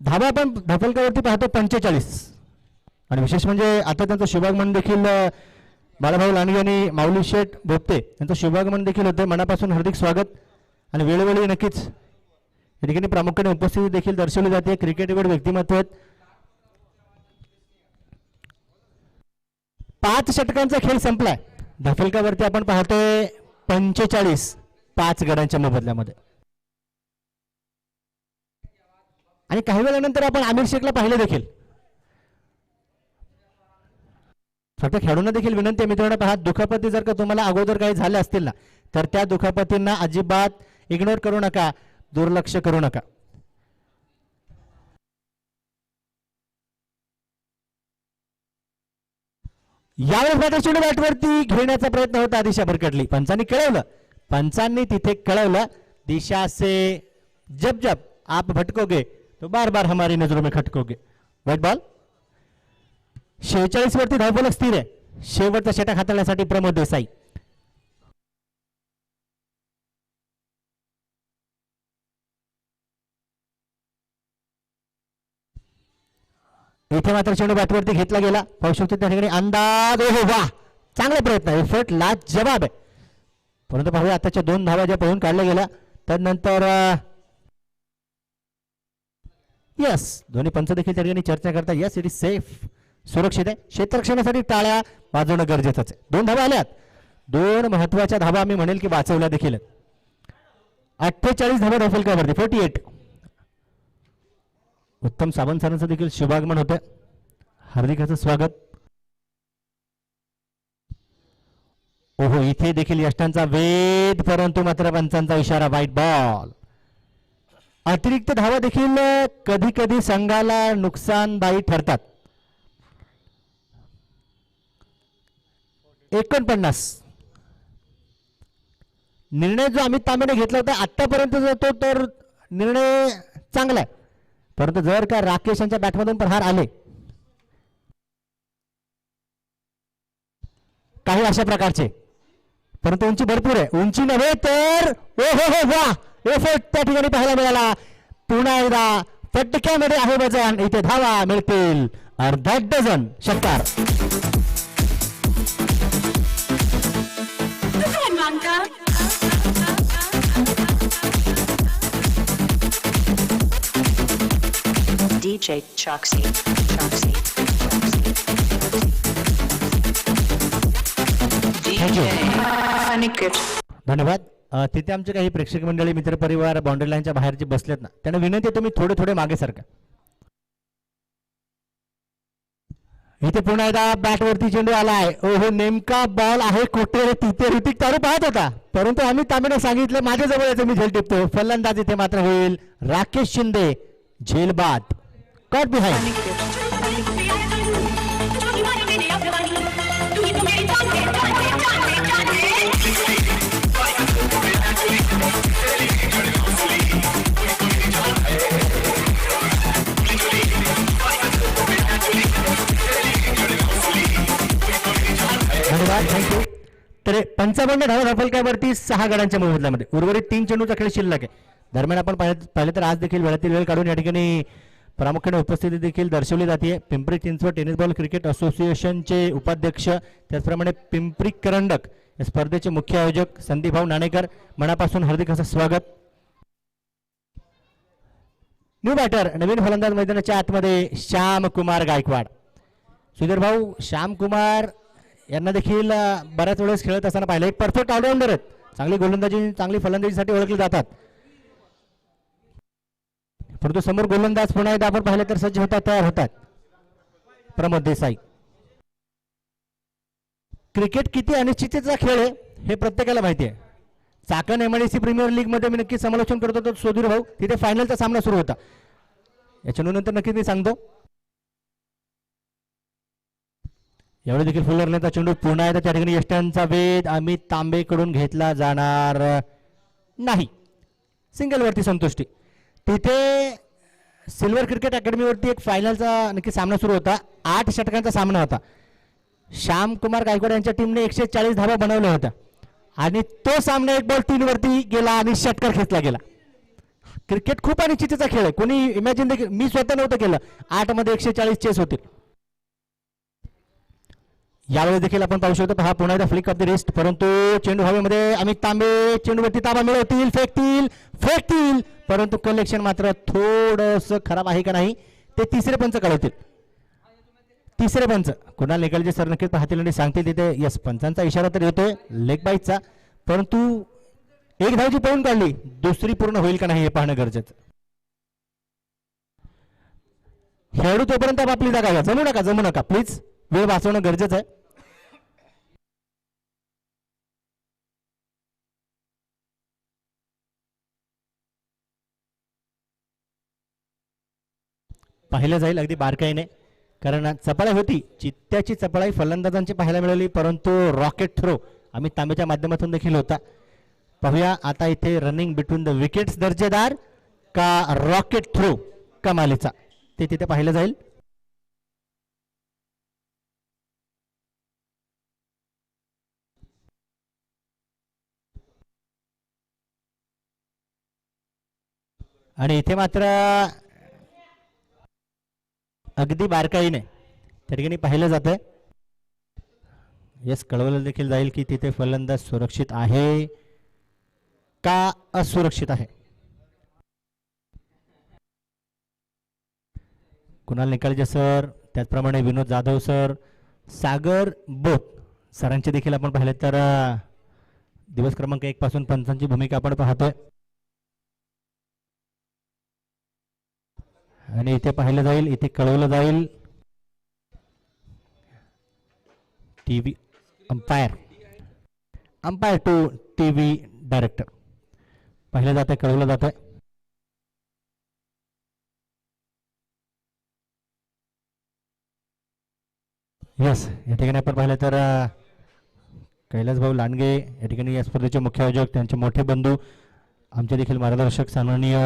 धाबा आपण धफलकावरती पाहतो 45 आणि विशेष म्हणजे आता त्यांचं शुभागमन देखील बाळाभाऊ लांडगे आणि माऊली शेठ बोपते यांचं शुभागमन देखील होतं. मनापासून हार्दिक स्वागत. आणि वेळोवेळी नक्कीच या ठिकाणी प्रामुख्याने उपस्थिती देखील दर्शवली जाते. क्रिकेटवर व्यक्तिमत्व आहेत. 5 षटकांचा खेळ संपलाय. धफलकावरती आपण पाहतोय 45 5 गड्यांच्या मोबदल्यामध्ये. आणि काही वेळानंतर आपण आमिर शेखला पाहिलं देखील. फक्त खेळाडूंना देखील विनंती आहे मित्रांनो, पहा, दुखापती जर का तुम्हाला अगोदर काही झाल्या असतील ना, तर त्या दुखापतींना अजिबात इग्नोर करू नका, दुर्लक्ष करू नका. यावेळेस मात्र चेंडू बॅटवरती घेण्याचा प्रयत्न होता, दिशा भरकटली. पंचांनी तिथे कळवलं, दिशा से जब जब आप भटकोगे तो बार बार हमारी नजरों में खटकोगे. White ball. 46 वरती धावफलक स्थिर आहे. शेवटचा षटक हाताळण्यासाठी प्रमोद देसाई. इथे मात्र चेंडू बॅटवरती घेतला गेला. पाहू शकतो त्या ठिकाणी अंदाज. ओहो वा, चांगला प्रयत्न, एफर्ट लाजवाब आहे. परंतु पाहूया आताच्या 2 धावा ज्या पळून काढल्या गेल्या त्यानंतर यस, दोन्ही पंच देखील त्या ठिकाणी चर्चा करतात. यस, इट इज सेफ, सुरक्षित आहे. क्षेत्ररक्षणासाठी टाळ्या वाजवणं गरजेचंच आहे. 2 धावा आल्यात. 2 महत्वाच्या धावा मी म्हणेल की वाचवल्या देखील. 48 धावा धफलकावरती 48. उत्तम सावंत सरांचं देखील शुभागमन होतं. हार्दिकाचं स्वागत. ओहो, इथे देखील यष्टांचा वेध, परंतु मात्र पंचांचा इशारा, व्हाईट बॉल. अतिरिक्त धावा देखील कधी कधी संघाला नुकसानदायी ठरतात. 49. निर्णय जो अमित तांबेने घेतला होता आतापर्यंत तो तर निर्णय चांगला आहे, परंतु जर का राकेश यांच्या बॅटमधून प्रहार आले काही अशा प्रकारचे, परंतु उंची भरपूर आहे. उंची नव्हे तर ओ हो हो वा, एफर्ट त्या ठिकाणी पाहायला मिळाला. पुन्हा एकदा फटक्यामध्ये आहे वजन. इथे धावा मिळतील अर्धा डझन. षटकार. Come on, Blanca. DJ Choxy. DJ Aniket. धन्यवाद. तिथे आमचे काही प्रेक्षक मंडळी मित्रपरिवार बाउंड्री लाईनच्या बाहेर जे बसलेत ना, त्यांना विनंती आहे तुम्ही थोडे थोडे मागे सारखा. इथे पुन्हा एकदा बॅट वरती चेंडू आलाय. ओहो, नेमका बॉल आहे कुठे तिथे ऋतिक तारू पाहत होता, परंतु आम्ही तांबेने सांगितलं माझ्या जवळ याचं मी झेल टिपतो. फलंदाज इथे मात्र होईल राकेश शिंदे. झेल बाद, कट बिहाइंड. धन्यवाद, थँक्यू. तर 55 धावा फलकावरती 6 गड्यांच्या मोबदल्यामध्ये उर्वरित 3 चेंडूचा खेळ शिल्लक आहे. दरम्यान आपण पाहिलं तर आज देखील वेळातील वेळ काढून या ठिकाणी प्रामुख्याने उपस्थिती देखील दर्शवली जाते. Pimpri Chinchwad tennis ball cricket असोसिएशनचे उपाध्यक्ष, त्याचप्रमाणे पिंपरी करंडक या स्पर्धेचे मुख्य आयोजक संदीप भाऊ नाणेकर, मनापासून हार्दिक असं स्वागत. न्यू बॅटर, नवीन फलंदाज मैदानाच्या आतमध्ये श्याम कुमार गायकवाड. सुधीर भाऊ, श्याम कुमार यांना देखील बऱ्याच वेळेस खेळत असताना पाहिलं. एक परफेक्ट ऑलराऊंडर आहेत, चांगली गोलंदाजी चांगली फलंदाजीसाठी ओळखले जातात. परंतु समोर गोलंदाज पुन्हा एकदा आपण पाहिलं तर सज्ज होतात, तयार होतात. प्रमोद देसाई. क्रिकेट किती अनिश्चिततेचा खेळ आहे हे प्रत्येकाला माहिती आहे. चाकण MIDC प्रीमियर लीग मध्ये मी नक्की समालोचन करत होतो सुधीर भाऊ, तिथे फायनलचा सामना सुरू होता. याच्या नंतर नक्कीच मी सांगतो. यावेळी देखील फुलरनेचा चेंडू पुन्हा एकदा त्या ठिकाणी यष्ट्यांचा वेध अमित तांबेकडून घेतला जाणार नाही. सिंगल वरती संतुष्टी. तिथे सिल्वर क्रिकेट अकॅडमीवरती एक फायनलचा नक्की सामना सुरू होता. 8 षटकांचा सामना होता. श्याम कुमार गायकवाड यांच्या टीमने 140 धावा बनवल्या होत्या आणि तो सामना 1 बॉल 3 वरती गेला आणि षटकार खेचला गेला. क्रिकेट खूप अनिश्चिततेचा खेळ आहे. कोणी इमॅजिन देखील, मी स्वतः नव्हतं केलं. 8 मध्ये 140 चेस होतील. यावेळी देखील आपण पाहू शकतो. हा पुन्हा एकदा फ्लिक ऑफ द रिस्ट, परंतु चेंडू हवेमध्ये. अमित तांबे चेंडूवरती ताबा मिळवतील, फेकतील, परंतु कलेक्शन मात्र थोडस खराब आहे का नाही ते तिसरे पंच कळवतील. तिसरे पंच कुणाल निकालचे सर नक्कीच पाहतील आणि सांगतील. तिथे यस, पंचांचा इशारा तर येतोय लेग बाईटचा, परंतु एक धाव जी पळून काढली, दुसरी पूर्ण होईल का नाही हे पाहणं गरजेचं. खेळाडू तोपर्यंत आपली जागा घ्या. जमू नका प्लीज, वेळ वाचवणं गरजेचं आहे. पाहिलं जाईल अगदी बारकाईने, कारण चपळाई होती, चित्त्याची चपळाई फलंदाजांची पाहायला मिळाली, परंतु रॉकेट थ्रो अमित तांबेच्या माध्यमातून देखील होता. पाहूया आता इथे रनिंग बिटवीन द विकेट्स दर्जेदार का रॉकेट थ्रो कमालीचा, ते तिथे पाहिलं जाईल. आणि इथे मात्र अगदी बारकाईने त्या ठिकाणी पाहिलं जातंय. यस, कळवलं देखील जाईल की तिथे फलंदाज सुरक्षित आहे का असुरक्षित आहे. कुणाल निकालजे सर, त्याचप्रमाणे विनोद जाधव सर, सागर बोत सरांचे देखील आपण पाहिले तर दिवस क्रमांक 1 पासून पंचांची भूमिका आपण पाहतोय. आणि इथे पाहिलं जाईल, इथे कळवलं जाईल. TV umpire to TV director पाहिलं जात आहे, कळवलं जात आहे. यस, या ठिकाणी आपण पाहिलं तर कैलास भाऊ लांडगे या ठिकाणी या स्पर्धेचे मुख्य आयोजक, त्यांचे मोठे बंधू, आमचे देखील मार्गदर्शक सन्माननीय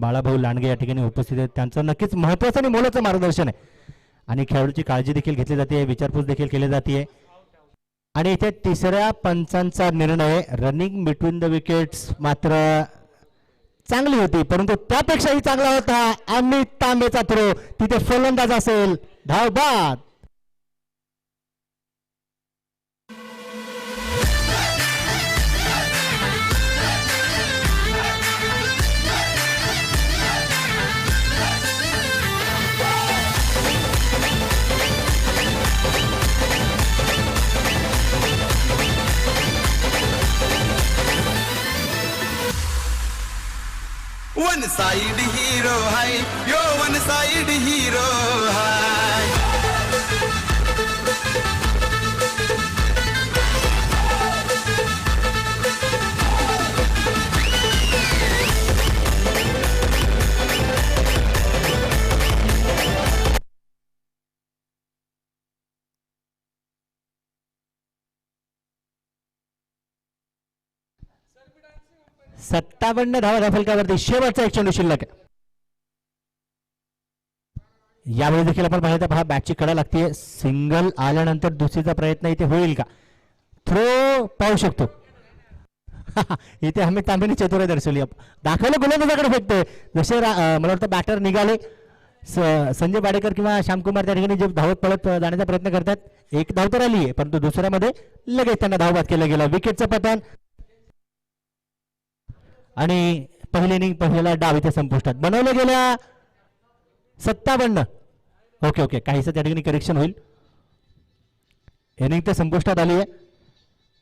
बाळाभाऊ लांडगे या ठिकाणी उपस्थित आहेत. त्यांचं नक्कीच महत्त्वाचं आणि मोलाचं मार्गदर्शन आहे आणि खेळाडूची काळजी देखील घेतली जाते, विचारपूस देखील केली जाते. आणि इथे तिसऱ्या पंचांचा निर्णय रनिंग बिटवीन द विकेट्स मात्र चांगली होती, परंतु त्यापेक्षाही चांगला होता अमित तांबेचा थ्रो. तिथे फलंदाज असेल, धाव बाद. वन साइड हीरो हाय यो वन साइड हीरो हाय सत्तावन्न धावा धाव फलकावरती शेवटचा एक चेंडू शिल्लक आहे. यावेळी देखील आपण पाहिलं तर पहा बॅटची कडा लागते. सिंगल आल्यानंतर दुसरीचा प्रयत्न इथे होईल का? थ्रो पाहू शकतो. इथे आम्ही तांबेने चतुराई दर्शवली. दाखवलं गोलंदाजाकडे फेकतोय. जसे मला वाटतं बॅटर निघाले संजय बाडेकर किंवा श्यामकुमार त्या ठिकाणी जे धावत पळत जाण्याचा प्रयत्न करतात. एक धाव तर आली आहे परंतु दुसऱ्यामध्ये लगेच त्यांना धावबाद केलं गेलं. विकेटचं पतन आणि पहिले इनिंग पहिल्याला डाव इथे संपुष्टात बनवलं गेल्या. 57. ओके ओके काहीसं त्या ठिकाणी करेक्शन होईल. इनिंग तर संपुष्टात आली आहे.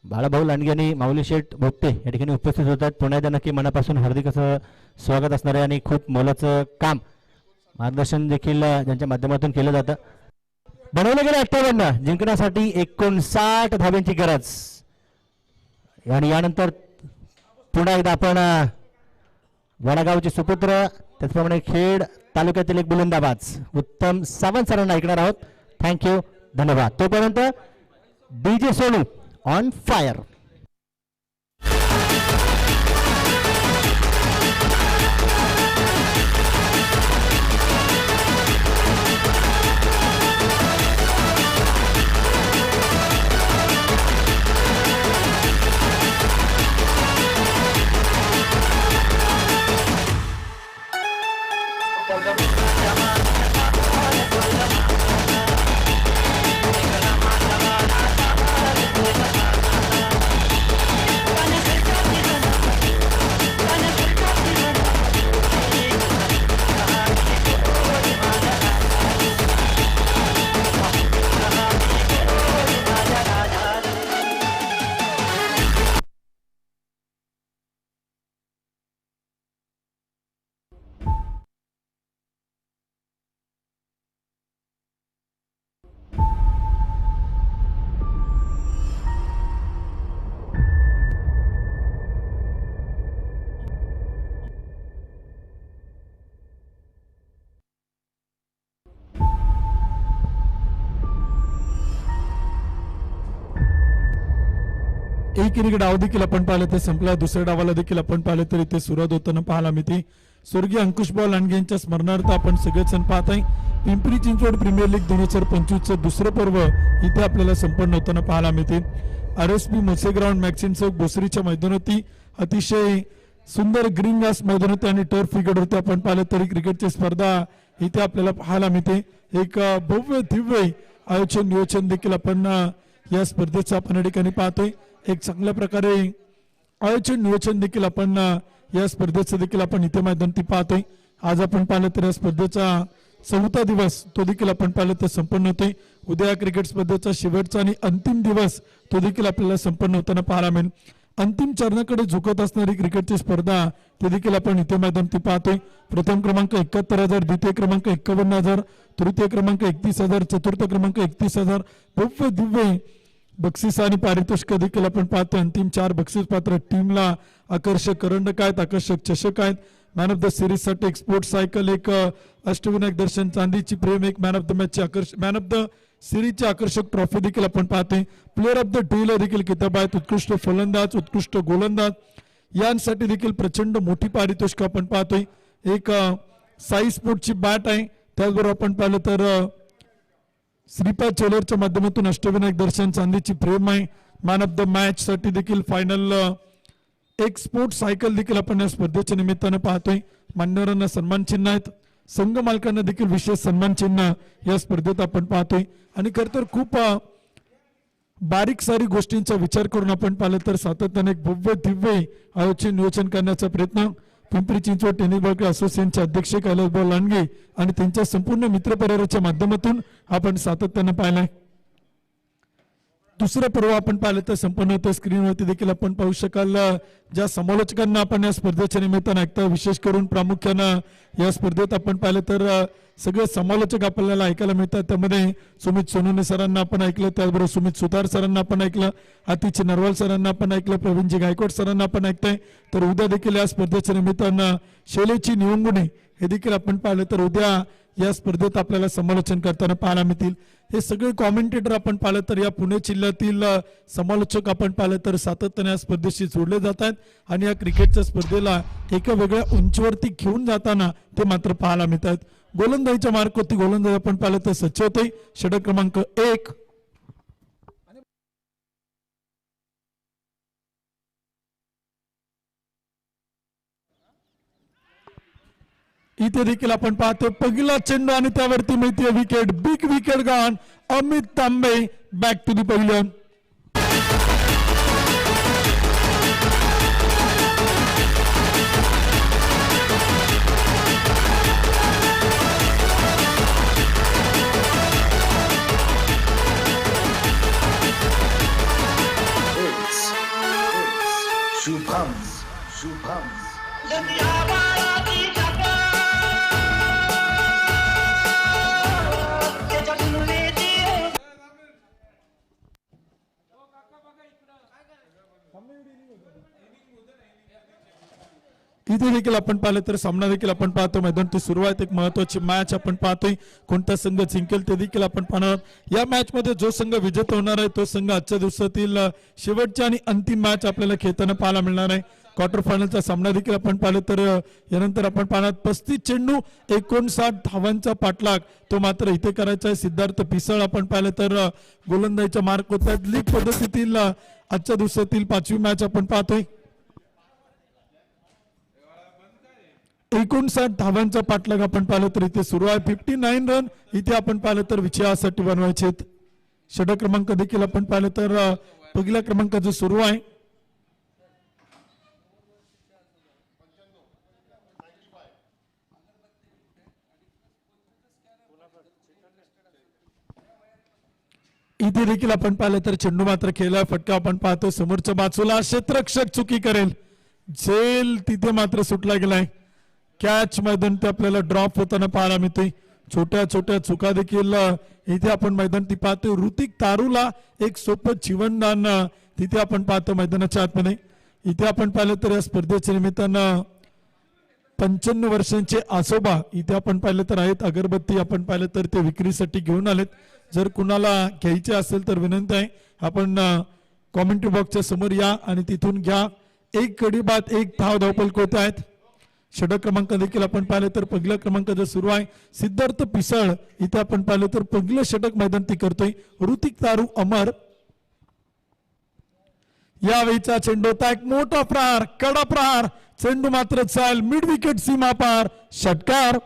बाळाभाऊ लांडगे आणि माऊली शेठ भोगते या ठिकाणी उपस्थित होतात. पुन्हा एकदा नक्की मनापासून हार्दिक असं स्वागत असणार आहे आणि खूप मोलाचं काम मार्गदर्शन देखील ज्यांच्या माध्यमातून केलं जातं. बनवलं गेलं 58. जिंकण्यासाठी 59 धाब्यांची गरज. आणि यानंतर पुन्हा एकदा आपण वडागावचे सुपुत्र त्याचप्रमाणे खेड तालुक्यातील एक गोलंदाबाज उत्तम सावंत सरांना ऐकणार आहोत. थँक्यू धन्यवाद. तोपर्यंत DJ सोनू ऑन फायर. एक इनिंग डाव देखील आपण पाहिलं तर संपला. दुसऱ्या डावाला देखील आपण पाहिलं तर इथे सुरुवात होताना पाहायला मिळते. स्वर्गीय अंकुशभाऊ लांडगे यांच्या स्मरणार्थ आपण सगळेच जण पाहत आहे. पिंपरी चिंचवड प्रीमियर लीग 2025चं दुसरं पर्व इथे आपल्याला संपन्न होताना पाहायला मिळते. RSP मोसे ग्राउंड मॅक्सिम चौक बोसरीच्या मैदानावरती अतिशय सुंदर ग्रीन घास मैदानावरती आणि टर्फ क्रिकेटवरती आपण पाहिलं तरी क्रिकेटची स्पर्धा इथे आपल्याला पाहायला मिळते. एक भव्य दिव्य आयोजन नियोजन देखील आपण या स्पर्धेचं आपण या ठिकाणी पाहतोय. एक चांगल्या प्रकारे आयोजन नियोजन देखील आपण या स्पर्धेचं देखील आपण इथे मैदानावरती पाहतोय. आज आपण पाहिलं तर या स्पर्धेचा 4था दिवस तो देखील आपण पाहिलं तर संपन्न होतोय. उद्या क्रिकेट स्पर्धेचा शेवटचा आणि अंतिम दिवस तो देखील आपल्याला संपन्न होताना पाहायला मिळेल. अंतिम चरणाकडे झुकत असणारी क्रिकेटची स्पर्धा ते देखील आपण इथे मैदानावरती पाहतोय. प्रथम क्रमांक 71,000, द्वितीय क्रमांक 51,000, तृतीय क्रमांक 31,000, चतुर्थ क्रमांक 31,000. भव्य दिव्य बक्षीस आणि पारितोषिक देखील आपण पाहतोय. अंतिम 4 बक्षीस पात्र टीमला आकर्षक करंडक आहेत, आकर्षक चषक आहेत. मॅन ऑफ द सिरीज साठी एक स्पोर्ट्स सायकल, एक अष्टविनायक दर्शन चांदीची प्रेम, एक man of the match man of the सिरीजची आकर्षक ट्रॉफी देखील आपण पाहतोय. प्लेअर ऑफ द डे देखील किताब आहेत. उत्कृष्ट फलंदाज, उत्कृष्ट गोलंदाज यांसाठी देखील प्रचंड मोठी पारितोषिक आपण पाहतोय. एक साई स्पोर्टची बॅट आहे. त्याचबरोबर आपण पाहिलं तर श्रीपाद ज्वेलरच्या माध्यमातून अष्टविनायक दर्शन चांदीची फ्रेम आहे. मॅन ऑफ द मॅच साठी देखील फायनल एक स्पोर्ट्स सायकल देखील आपण या स्पर्धेच्या निमित्तानं पाहतोय. मान्यवरांना सन्मान चिन्ह आहेत. संघ मालकांना देखील विशेष सन्मान चिन्ह या स्पर्धेत आपण पाहतोय. आणि खरं तर खूप बारीक सारी गोष्टींचा विचार करून आपण पाहिलं तर सातत्याने एक भव्य दिव्य आयोजन नियोजन करण्याचा प्रयत्न पिंपरी चिंचवड टेनिस बॉल असोसिएशनचे अध्यक्ष कैलासभाऊ लांडगे आणि त्यांच्या संपूर्ण मित्रपरिवाराच्या माध्यमातून आपण सातत्यानं पाहिलंय. दुसरं पर्व आपण पाहिलं तर संपन्न होतं. स्क्रीनवरती देखील आपण पाहू शकाल ज्या समालोचकांना आपण या स्पर्धेच्या निमित्तानं ऐकता, विशेष करून प्रामुख्यानं या स्पर्धेत आपण पाहिलं तर सगळे समालोचक आपल्याला ऐकायला मिळतात. त्यामध्ये सुमित सोनवणे सरांना आपण ऐकलं, त्याचबरोबर सुमित सुतार सरांना आपण ऐकलं, आतिश नरवाल सरांना आपण ऐकलं, प्रवीणजी गायकवाड सरांना आपण ऐकतोय. तर उद्या देखील या स्पर्धेच्या निमित्तानं शैलेची निवंगुणे हे देखील आपण पाहिलं तर उद्या या स्पर्धेत आपल्याला समालोचन करताना पाहायला मिळतील. हे सगळे कॉमेंटेटर आपण पाहिलं तर या पुणे जिल्ह्यातील समालोचक आपण पाहिलं तर सातत्याने या स्पर्धेशी जोडले जात आहेत आणि या क्रिकेटच्या स्पर्धेला एका वेगळ्या उंचीवरती घेऊन जाताना ते मात्र पाहायला मिळत आहेत. गोलंदाजीच्या मार्गावरती गोलंदाज आपण पाहिलं तर सचिवते षटक क्रमांक 1. इथे देखील आपण पाहतो पहिला चेंडू आणि त्यावरती मिळते wicket. Big wicket gone. Amit Tambe back to the pavilion. इथे देखील आपण पाहिलं तर सामना देखील आपण पाहतो. मैदानाची सुरुवात एक महत्वाची मॅच आपण पाहतोय. कोणता संघ जिंकेल ते देखील आपण पाहणार. या मॅच मध्ये जो संघ विजेता होणार आहे तो संघ आजच्या दिवसातील शेवटची आणि अंतिम मॅच आपल्याला खेळताना पाहायला मिळणार आहे. क्वार्टर फायनलचा सामना देखील आपण पाहिलं तर यानंतर आपण पाहणार 35 चेंडू 59 धावांचा पाठलाग तो मात्र इथे करायचा आहे. सिद्धार्थ पिसळ आपण पाहिलं तर गोलंदाजीच्या मार्क होत आहेत. लीग पद्धतीतील आजच्या दिवसातील 5वी मॅच आपण पाहतोय. 59 धावांचा पाठलाग आपण पाहिलं तर इथे सुरू आहे. 59 रन इथे आपण पाहिलं तर विजयासाठी बनवायचे. षटक क्रमांक देखील आपण पाहिलं तर पहिल्या क्रमांकाचं सुरू आहे. इथे देखील आपण पाहिलं तर चेंडू मात्र खेळला. फटका आपण पाहतो समोरच्या बाजूला. क्षेत्ररक्षक चुकी करेल. झेल तिथे मात्र सुटला गेलाय. कॅच मैदान ते आपल्याला ड्रॉप होताना पाहायला मिळते. छोट्या छोट्या चुका देखील इथे आपण मैदान ती पाहतो. ऋतिक तारूला एक सोपं जीवनदान तिथे आपण पाहतो मैदानाच्या आतमध्ये. इथे आपण पाहिलं तर या स्पर्धेच्या निमित्तानं 55 वर्षांचे आजोबा इथे आपण पाहिलं तर आहेत. अगरबत्ती आपण पाहिलं तर ते विक्रीसाठी घेऊन आलेत. जर कुणाला घ्यायचे असेल तर विनंती आहे आपण कॉमेंट्री बॉक्सच्या समोर या आणि तिथून घ्या. एक गडी बाद एक धावपल होत आहेत. षटक क्रमांक देखील आपण पाहिलं तर पहिल्या क्रमांकाचं सुरू आहे. सिद्धार्थ पिसळ इथे आपण पाहिलं तर पहिलं षटक मैदान ती करतोय. ऋतिक तारू अमर यावेळीचा चेंडू होता एक मोठा प्रहार, कडा प्रहार. चेंडू मात्र चाल मिड विकेट सीमा पार. षटकार.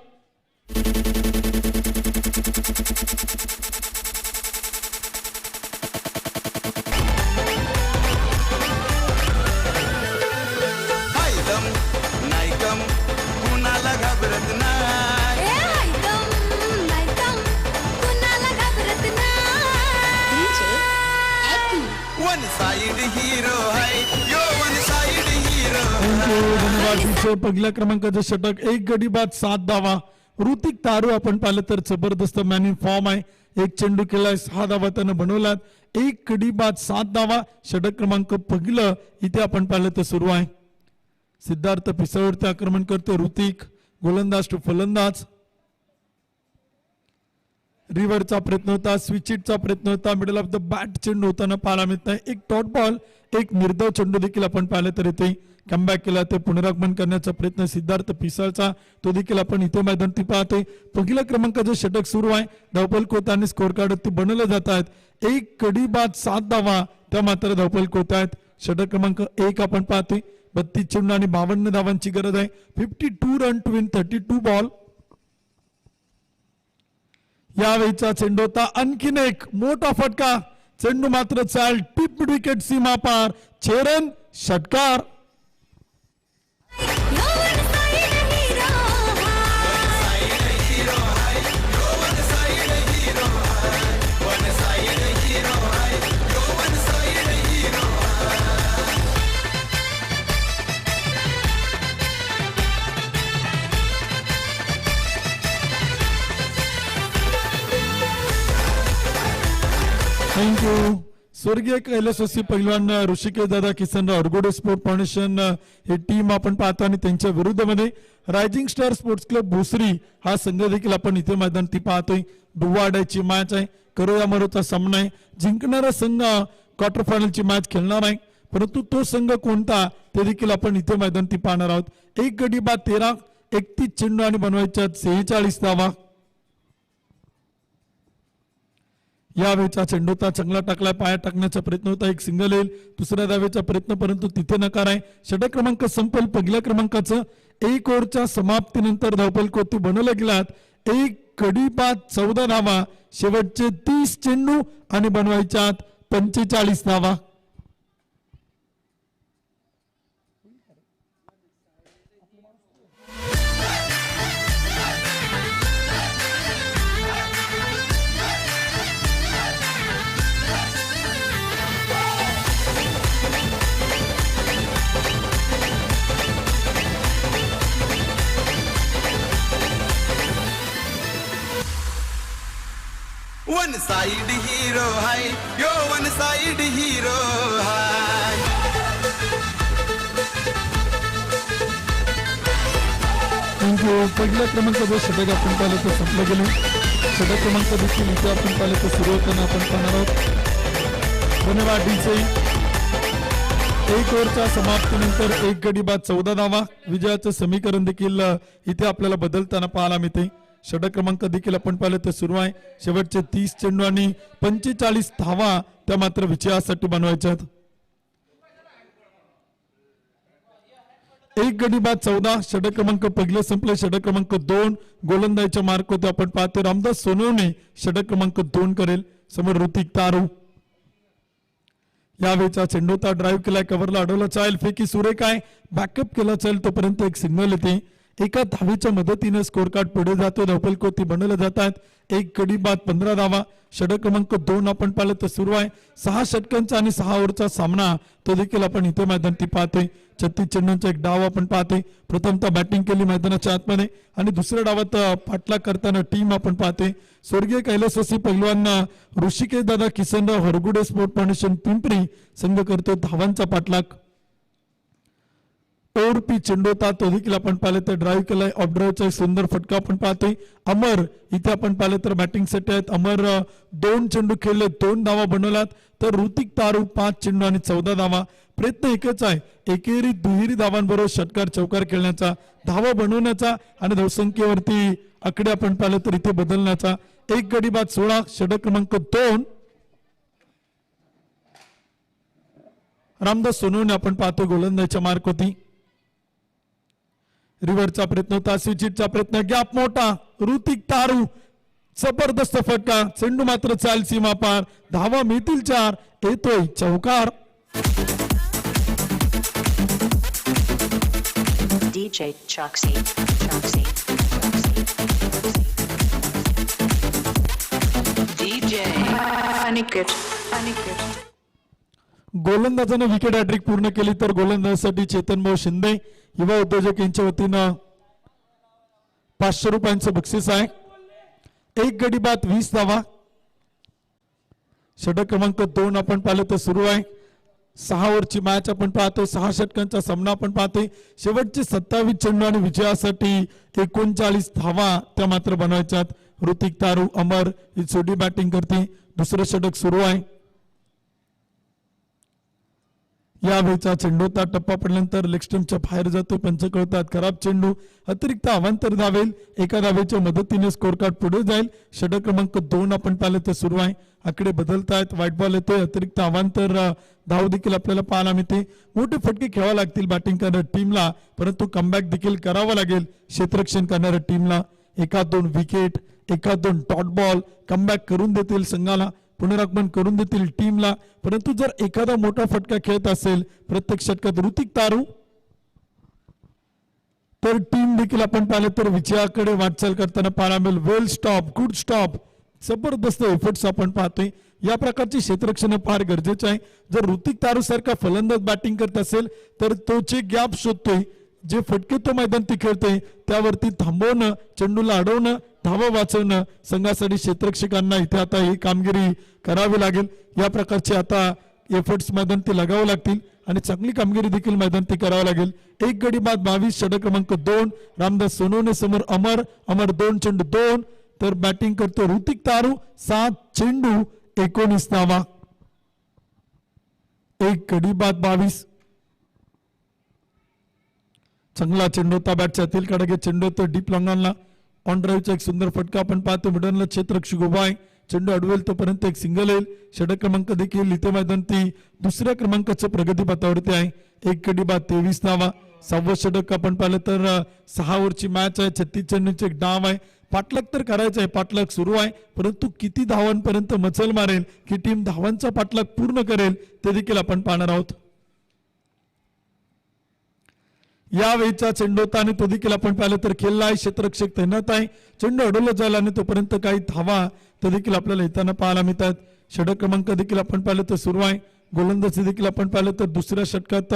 कुणाला घाबरत नाही. वन साइड हीरो है यो वन साइड हीरो. धन्यवाद. पहिल्या क्रमांकाचं षटक एक गडी बाद 7 धावा. ऋतिक तारू आपण पाहिलं तर जबरदस्त मॅन इन फॉर्म आहे. एक चेंडू केलाय 6 धावा त्यानं बनवलात. एक गडी बाद 7 धावा. षटक क्रमांक पहिलं इथे आपण पाहिलं तर सुरू आहे. सिद्धार्थ पिसळवरती आक्रमण करतो ऋतिक. गोलंदाज टू फलंदाज. रिव्हरचा प्रयत्न होता. स्विचिटचा प्रयत्न होता. मिडल ऑफ द बॅट चेंडू होताना पाहायला मिळत नाही. एक डॉट बॉल एक निर्धाव चेंडू देखील आपण पाहिलं तर इथे कमबॅक केला. ते पुनरागमन करण्याचा प्रयत्न सिद्धार्थ पिसळचा तो देखील आपण इथे मैदान ती पाहतोय. पहिल्या क्रमांकाचं षटक सुरू आहे. धावपल होत आणि स्कोर कार्ड ती बनवले जात आहेत. एक गडी बाद 7 धावा त्या मात्र धावपल होत आहेत. षटक क्रमांक 1 आपण पाहतोय. 32 चेंडू आणि 52 धावांची गरज आहे. 52 रन टू विन 32 बॉल. यावेळीचा चेंडू होता आणखीन एक मोठा फटका. चेंडू मात्र चाल टिप विकेट सीमा पार. 6 रन. षटकार. थँक्यू. स्वर्गीय कैलासवासी पैलवान ऋषिकेश दादा किसन अरगोडे स्पोर्ट फाउंडेशन हे टीम आपण पाहतो आणि त्यांच्या विरुद्धमध्ये rising star sports club Bhosari हा संघ देखील आपण इथे मैदानात पाहतोय. दुवाड्याची मॅच आहे, करोया मरोचा सामना आहे. जिंकणारा संघ क्वार्टर फायनलची मॅच खेळणार आहे, परंतु तो संघ कोणता ते देखील आपण इथे मैदानात पाहणार आहोत. एक गडी बाद 13, 31 चेंडू आणि बनवायच्या 46 धावा. यावेळेचा चेंडू होता, चांगला टाकला, पाया टाकण्याचा प्रयत्न होता, एक सिंगल येईल. दुसऱ्या धावेचा प्रयत्न, परंतु तिथे नकार आहे. षटक क्रमांक संपेल. पहिल्या क्रमांकाचं 1 ओव्हरच्या समाप्तीनंतर धावपल कोती बनवल्या गेलात. एक गडी बाद 14 धावा, शेवटचे 30 चेंडू आणि बनवायच्या 45 धावा. वन साइड हीरो हाय यो वन साइड हीरो हाय. थँक्यू. पहिला क्रमांक जो षटक आपण पाहिलं तर संपलं गेलं. षटक क्रमांक देखील इथे आपण पाहिलं तर सुरू होताना आपण पाहणार आहोत. धन्यवाद डीचे. 1 ओव्हरच्या समाप्तीनंतर एक गडी बाद 14 धावा. विजयाचं समीकरण देखील इथे आपल्याला बदलताना पाहायला मिळते. षटक क्रमांक देखील आपण पाहिलं तर सुरू आहे. शेवटचे 30 चेंडू आणि 45 धावा त्या मात्र विजयासाठी बनवायच्यात. एक गडी बाद 14. षटक क्रमांक पहिले संपले. षटक क्रमांक 2 गोलंदाजीच्या मार्क होते आपण पाहतो. रामदास सोनवणे षटक क्रमांक 2 करेल. समोर ऋतिक तारू. यावेळेचा चेंडू होता, ड्राईव्ह केलाय, कव्हरला अडवला, चाल फेकी सुरेख आहे, बॅकअप केला चाल, तोपर्यंत एक सिग्नल येते. एका धावेच्या मदतीने स्कोर कार्ड पुढे जातो. धावपल कोती बनवले जातात. एक गडी बाद 15 धावा. षटक क्रमांक 2 आपण पाहिलं तर सुरू आहे. 6 षटकांचा आणि 6 ओव्हरचा सामना तो देखील आपण इथे मैदानात पाहतोय. 36 चेंडूंचा एक डाव आपण पाहतोय. प्रथमतः बॅटिंग केली मैदानाच्या आतमध्ये आणि दुसऱ्या डावात पाठलाग करताना टीम आपण पाहतोय. स्वर्गीय कैलासवासी पैलवान ऋषिकेश दादा किसन हरगुडे स्पोर्ट फाउंडेशन पिंपरी संघ करतो धावांचा पाठलाग. ओरपी चेंडू होता, तो देखील आपण पाहिलं तर ड्राईव्ह केलाय. ऑफ ड्राईव्हचा सुंदर फटका आपण पाहतोय. अमर इथे आपण पाहिलं तर बॅटिंगसाठी आहेत. अमर 2 चेंडू खेळले, 2 धावा बनवल्यात. तर ऋतिक तारू 5 चेंडू आणि 14 धावा. प्रयत्न एकच आहे, एकेरी दुहेरी धावांबरोबर षटकार चौकार खेळण्याचा, धावा बनवण्याचा आणि धावसंख्येवरती आकडे आपण पाहिलं तर इथे बदलण्याचा. एक गडी बाद 16. षटक क्रमांक 2 रामदास सोनवणे आपण पाहतो गोलंदाजीच्या मार्क होती. रिव्हरचा प्रयत्न होता, स्विचिटचा प्रयत्न, गॅप मोठा, ऋतिक तारू जबरदस्त फटका, चेंडू मात्र चाल सीमा पार, धावा मिळतील 4, येतोय चौकार. DJ Choxy. Choxy. DJ Aniket. Aniket. गोलंदाजाने विकेट हॅट्रिक पूर्ण केली तर गोलंदाजासाठी चेतन भाऊ शिंदे युवा उद्योजक यांच्या वतीनं 500 रुपयांचं बक्षीस आहे. एक गडी बाद 20 धावा. षटक क्रमांक 2 आपण पाहिलं तर सुरू आहे. 6 ओव्हरची मॅच आपण पाहतो. 6 षटकांचा सामना आपण पाहतोय. शेवटचे 27 चेंडू आणि विजयासाठी 39 धावा त्या मात्र बनवायच्यात. ऋतिक तारू अमर ही छोटी बॅटिंग करते. दुसरं षटक सुरू आहे. यावेळेचा चेंडू होता, टप्पा पडल्यानंतर लेग स्टंपच्या बाहेर जातो. पंच कळतात, खराब चेंडू, अतिरिक्त अवांतर धावेल. एका धावेच्या मदतीने स्कोर कार्ड पुढे जाईल. षटक क्रमांक 2 आपण पाहिलं तर सुरू आहे. आकडे बदलतायत, व्हाईट बॉल येतोय, अतिरिक्त अवांतर धाव देखील आपल्याला पाहायला मिळते. मोठे फटके खेळावे लागतील बॅटिंग करणाऱ्या टीमला, परंतु कमबॅक देखील करावं लागेल क्षेत्ररक्षण करणाऱ्या टीमला. 1-2 विकेट, 1-2 डॉट बॉल कमबॅक करून देतील संघाला, पुनरागमन करून देतील टीमला. परंतु जर एखादा मोठा फटका खेळत असेल प्रत्येक षटकात ऋतिक तारू, तर टीम देखील आपण पाहिलं तर विजयाकडे वाटचाल करताना पाहायला मिळेल. वेल स्टॉप, गुड स्टॉप, जबरदस्त एफर्ट्स आपण पाहतोय. या प्रकारची क्षेत्ररक्षण फार गरजेचं आहे. जर ऋतिक तारू सारखा फलंदाज बॅटिंग करत असेल तर तो जे गॅप शोधतोय, जे फटके तो मैदान ती खेळते त्यावरती थांबवणं, चेंडूला अडवणं धावा वाचवणं संघासाठी क्षेत्ररक्षकांना इथे आता ही कामगिरी करावी लागेल. या प्रकारचे आता एफर्ट्स मैदान ते लगावं लागतील आणि चांगली कामगिरी देखील मैदान ते करावं लागेल. एक गडी बाद 22 षटक क्रमांक 2 रामदास सोनवणे समोर अमर 2 चेंडू 2 तर बॅटिंग करतो ऋतिक तारू 7 चेंडू 19 धावा. एक गडी बाद 22. चांगला चेंडू होता बॅटच्या अतिल कडके चेंडू होतो डीप लॉंगांना ऑन ड्राईव्हचा एक सुंदर फटका आपण पाहतो मिडनला क्षेत्ररक्षक उभा आहे. चेंडू अडवेल तोपर्यंत एक सिंगल येईल. षटक क्रमांक देखील इथे मैदान ती दुसऱ्या क्रमांकाच्या प्रगतीपथावरती आहे. एक गडी बाद 23 धावा. 6वं षटक आपण पाहिलं तर 6 ओव्हरची मॅच आहे. 36 चेंडूंचे एक डाव आहे. पाठलाग तर करायचं आहे, पाठलाग सुरू आहे, परंतु किती धावांपर्यंत मचल मारेल की टीम धावांचा पाठलाग पूर्ण करेल ते देखील आपण पाहणार आहोत. यावेळीचा चेंडू होता आणि तो देखील आपण पाहिलं तर खेळला आहे. क्षेत्ररक्षक तैनात आहे. चेंडू अडवला जायला आणि तोपर्यंत काही धावा ते देखील आपल्याला येताना पाहायला मिळतात. षटक क्रमांक देखील आपण पाहिलं तर सुरू आहे. गोलंदाजी देखील आपण पाहिलं तर दुसऱ्या षटकात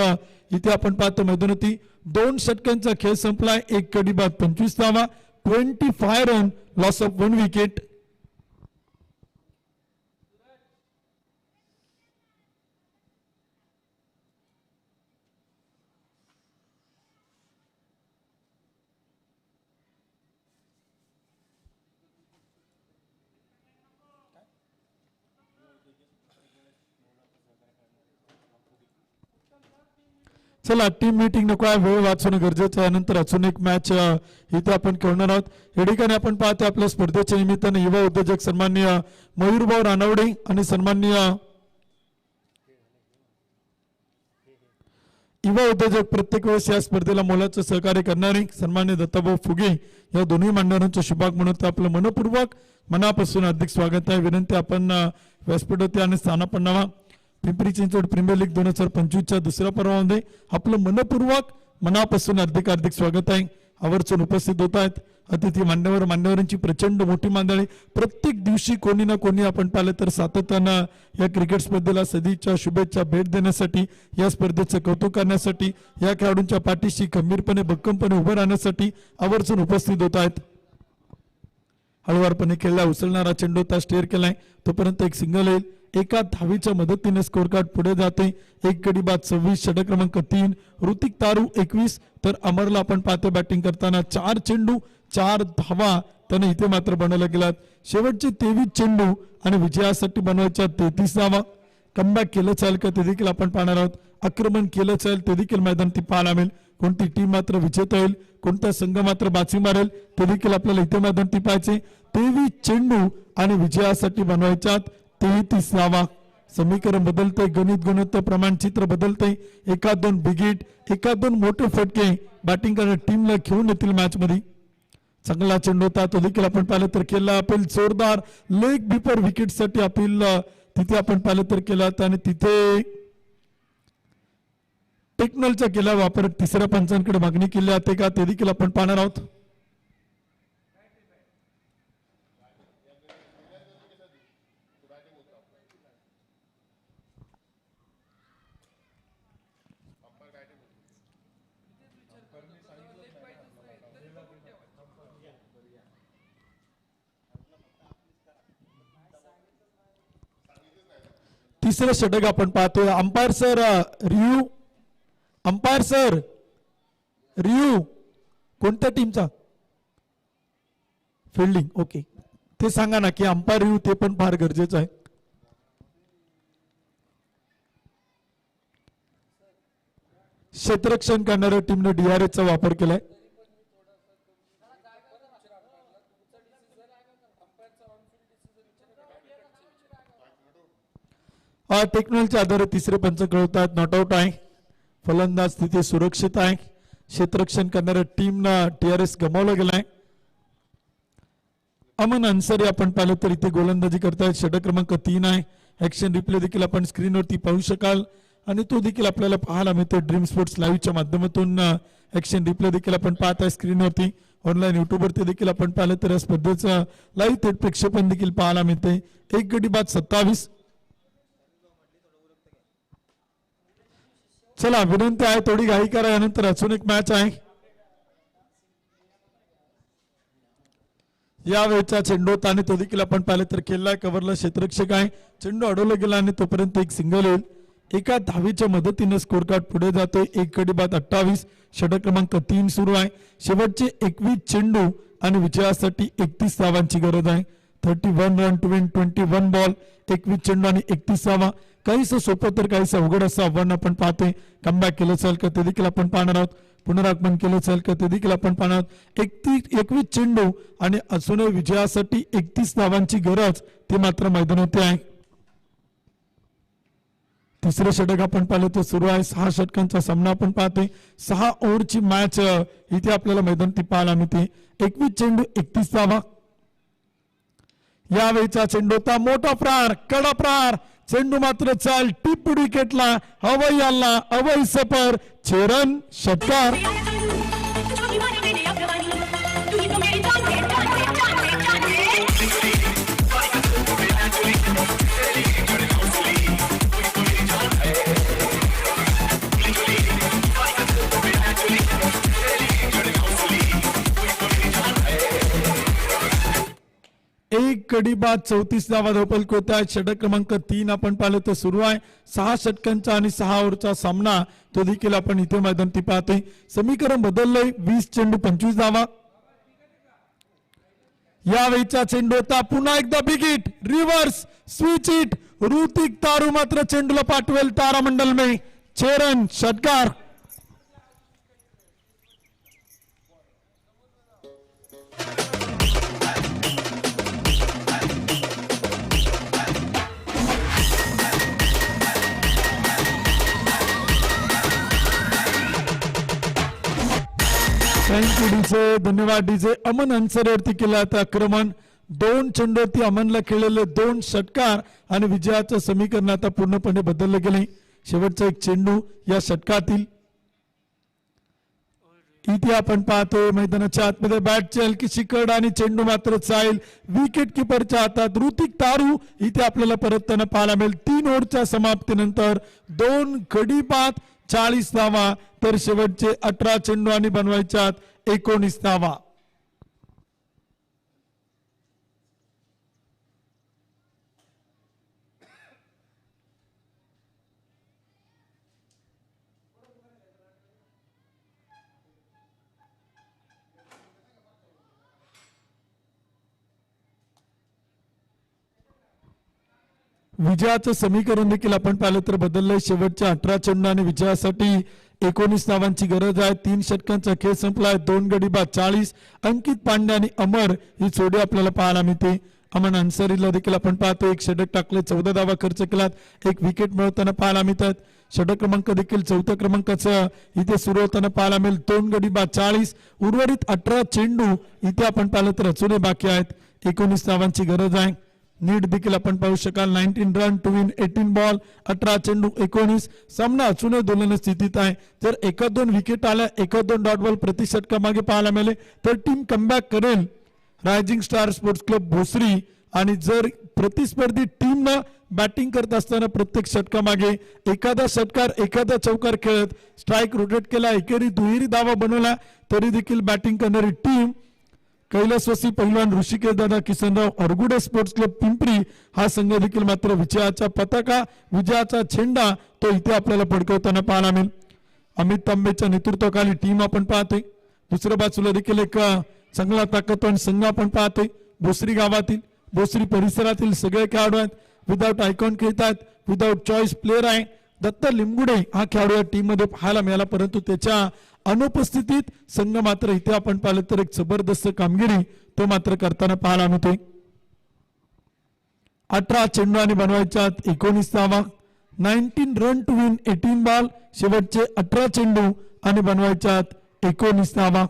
इथे आपण पाहतो मैदानावरती 2 षटकांचा खेळ संपलाय. एक गडी बाद 25 धावा. 25 रन लॉस ऑफ 1 विकेट. चला टीम मीटिंग नको आहे, वेळ वाचवणं गरजेचं आहे. नंतर अजून एक मॅच इथे आपण खेळणार आहोत. या ठिकाणी आपण पाहतो आपल्या स्पर्धेच्या निमित्ताने युवा उद्योजक सन्माननीय मयूरभाऊ रानवडे आणि सन्माननीय युवा उद्योजक प्रत्येक वेळेस या स्पर्धेला मोलाचं सहकार्य करणारे सन्माननीय दत्ताभाऊ फुगे या दोन्ही मान्यवरांचे शुभाग म्हणून आपलं मनपूर्वक मनापासून हार्दिक स्वागत आहे. विनंती आपण व्यासपीठ होते आणि स्थानापन्नावा पिंपरी चिंचवड प्रीमियर लीग 2025च्या दुसऱ्या पर्वामध्ये आपलं मनपूर्वक मनापासून हार्दिक हार्दिक स्वागत आहे. आवर्जून उपस्थित होत आहेत अतिथी मान्यवरांची प्रचंड मोठी मंडळी. प्रत्येक दिवशी कोणी ना कोणी आपण पाहिलं तर सातत्यानं या क्रिकेट स्पर्धेला सदिच्छा शुभेच्छा भेट देण्यासाठी, या स्पर्धेचं कौतुक करण्यासाठी, या खेळाडूंच्या पाठीशी खंबीरपणे भक्कमपणे उभं राहण्यासाठी आवर्जून उपस्थित होत आहेत. हळुवारपणे खेळला उसळणारा चेंडू होता, स्टेअर केलाय तोपर्यंत एक सिंगल येईल. एका धावीच्या मदतीने स्कोर कार्ड पुढे जाते. एक गडी बाद 26 षटक क्रमांक 3 ऋतिक तारू 21 तर अमरला आपण पाहतो बॅटिंग करताना 4 चेंडू 4 धावा त्याने इथे मात्र बनवल्या गेलात. शेवटचे 23 चेंडू आणि विजयासाठी बनवायच्या 33 धावा. कमबॅक केलं चालेल का ते देखील आपण पाहणार आहोत. आक्रमण केलं चालेल ते देखील मैदान ती पाहायला मिळेल. कोणती टीम मात्र विजेता होईल, कोणता संघ मात्र बाजी मारेल ते देखील आपल्याला इथे मैदान ती पाहायचे. 23 चेंडू आणि विजयासाठी बनवायच्यात 33 धावा. समीकरण बदलते, गणित गुणोत्तर प्रमाण चित्र बदलते. 1-2 बिगिट, 1-2 मोठे फटके बॅटिंग करणाऱ्या टीमला घेऊन येतील मॅच मध्ये. चांगला चेंडू होता तो देखील आपण पाहिलं तर केला. अपील जोरदार लेग बिफोर विकेट साठी अपील तिथे आपण पाहिलं तर केला आणि तिथे टेक्नॉलचा केला वापर तिसऱ्या पंचांकडे मागणी केली जाते का ते देखील आपण पाहणार आहोत. तिसरं षटक आपण पाहतोय. अंपायर सर रिव्ह्यू कोणत्या टीमचा फिल्डिंग ओके ते सांगा ना की अंपायर रिव्ह्यू ते पण फार गरजेचं आहे. क्षेत्ररक्षण करणाऱ्या टीमने DRS चा वापर केलाय. टेक्नॉलॉजीच्या आधारे तिसरे पंच कळवतात. नॉट आउट आहे. फलंदाज तिथे सुरक्षित आहे. क्षेत्ररक्षण करणाऱ्या टीमनं DRS गमावला गेलाय. अमन अन्सारी आपण पाहिलं तर इथे गोलंदाजी करतायत. षटक क्रमांक 3 आहे. ऍक्शन रिप्ले देखील आपण स्क्रीनवरती पाहू शकाल आणि तो देखील आपल्याला पाहायला मिळतो ड्रीम स्पोर्ट्स लाईव्हच्या माध्यमातून. ऍक्शन रिप्ले देखील आपण पाहत आहे स्क्रीनवरती. ऑनलाईन युट्यूबवरती देखील आपण पाहिलं तर या स्पर्धेचं लाईव्ह थेट प्रक्षेपण देखील पाहायला मिळते. एक गडी बाद 27. चला विनंती आहे थोडी घाई करा, यानंतर अजून एक मॅच आहे. यावेळेचा चेंडू होता आणि तो देखील आपण पाहिलं तर केला कव्हरला क्षेत्ररक्षक आहे. चेंडू अडवला गेला आणि तोपर्यंत एक सिंगल येईल. एका धावेच्या मदतीने स्कोर कार्ड पुढे जातोय. एक गडी बाद 28, षटक क्रमांक 3 सुरू आहे. शेवटचे 21 चेंडू आणि विजयासाठी 31 धावांची गरज आहे. 31 रन टू विन 21 बॉल, 21 चेंडू आणि 31 धावा. काहीसं सोपं तर काहीसं अवघड असं आव्हान आपण पाहतोय. कमबॅक केलं असेल का ते देखील आपण पाहणार आहोत. पुनरागमन केलं असेल का ते देखील आपण पाहणार आहोत. 21 चेंडू आणि अजूनही विजयासाठी 31 धावांची गरज ते मात्र मैदानावरती आहे. तिसरं षटक आपण पाहिलं तर सुरू आहे. 6 षटकांचा सामना आपण पाहतोय. 6 ओव्हरची मॅच इथे आपल्याला मैदानावरती पाहायला मिळते. 21 चेंडू 31 धावा. यावेळीचा चेंडू होता मोठा प्रहार, कडा प्रहार. चेंडू मात्र चाल टिप विकेटला, हवाई आला, हवाई सफर, चेरन षटकार. एक गडी बाद 34 धावा धावपल होत आहे. षटक क्रमांक 3 आपण पाहिलं तर सुरू आहे. 6 षटकांचा आणि 6 ओव्हरचा सामना तो देखील आपण इथे मैदानावरती पाहतोय. समीकरण बदललंय. 20 चेंडू 25 धावा. यावेळीचा चेंडू होता पुन्हा एकदा big hit, reverse switch hit. Hrithik तारू मात्र चेंडूला पाठवेल तारामंडल में, चेरन षटकार. थँक्यू डीजे, धन्यवाद डीजे. अमन अन्सरवरती केलं आता आक्रमण. 2 चेंडूवरती अमनला खेळलेले 2 षटकार आणि विजयाचं समीकरण आता पूर्णपणे बदललं गेले. शेवटचा एक चेंडू या षटकातील. इथे आपण पाहतोय मैदानाच्या आतमध्ये बॅटची हलकीशी कड आणि चेंडू मात्र चाईल विकेट किपरच्या हातात. ऋतिक तारू इथे आपल्याला परतताना पाहायला मिळेल. 3 ओव्हरच्या समाप्तीनंतर 2 गडी बाद 40 धावा, तर शेवटचे 18 चेंडू आणि बनवायच्यात 19 धावा. विजयाचं समीकरण देखील आपण पाहिलं तर बदललंय. शेवटच्या 18 चेंडू आणि विजयासाठी 19 धावांची गरज आहे. 3 षटकांचा खेळ संपलाय. 2 गडी बाद 40. अंकित पांडे आणि अमर ही जोडी आपल्याला पाहायला मिळते. अमन अन्सारीला देखील आपण पाहतो. 1 षटक टाकले, 14 धावा खर्च केलात, 1 विकेट मिळवताना पाहायला मिळतात. षटक क्रमांक देखील 4थ्या क्रमांकाचं इथे सुरू होताना पाहायला मिळेल. 2 गडी बाद 40. उर्वरित 18 चेंडू इथे आपण पाहिलं तर अजूनही बाकी आहेत. 19 धावांची गरज आहे. नीट देखील आपण पाहू शकाल. 19 रन टू विन 18 बॉल, 18 चेंडू 19. सामना अजूनही दोलन स्थितीत आहे. जर 1-2 विकेट आल्या, 1-2 डॉट बॉल प्रति षटकामागे पाहायला मिळाले तर टीम कमबॅक करेल. Rising star sports club Bhosari. आणि जर प्रतिस्पर्धी टीमनं बॅटिंग करत असताना प्रत्येक षटकामागे एखादा षटकार, एखादा चौकार खेळत स्ट्राईक रोटेट केला, एकेरी दुहेरी धावा बनवला, तरी देखील बॅटिंग करणारी टीम कैलासवासी पहिलवान ऋषिकेश दादा किसनराव अरगुडे स्पोर्ट्स क्लब पिंपरी हा संघ देखील मात्र विजयाचा पताका, विजयाचा झेंडा तो इथे आपल्याला फडकवताना पाहायला मिळेल. अमित तांबेच्या नेतृत्वाखाली टीम आपण पाहतोय. दुसऱ्या बाजूला देखील एक चांगला ताकदवान संघ आपण पाहतोय. भोसरी गावातील, भोसरी परिसरातील सगळे खेळाडू आहेत. विदाऊट आयकॉन खेळतात, विदाऊट चॉईस प्लेअर आहे. दत्त लिंबुडे हा खेळाडू या टीम मध्ये पाहायला मिळाला, परंतु त्याच्या अनुपस्थितीत संघ मात्र इथे आपण पाहिलं तर एक जबरदस्त कामगिरी तो मात्र करताना पाहायला मिळते. 18 चेंडू आणि बनवायच्यात 19 धावा. 19 रन टू विन 18 बॉल. शेवटचे 18 चेंडू आणि बनवायच्यात 19 धावा.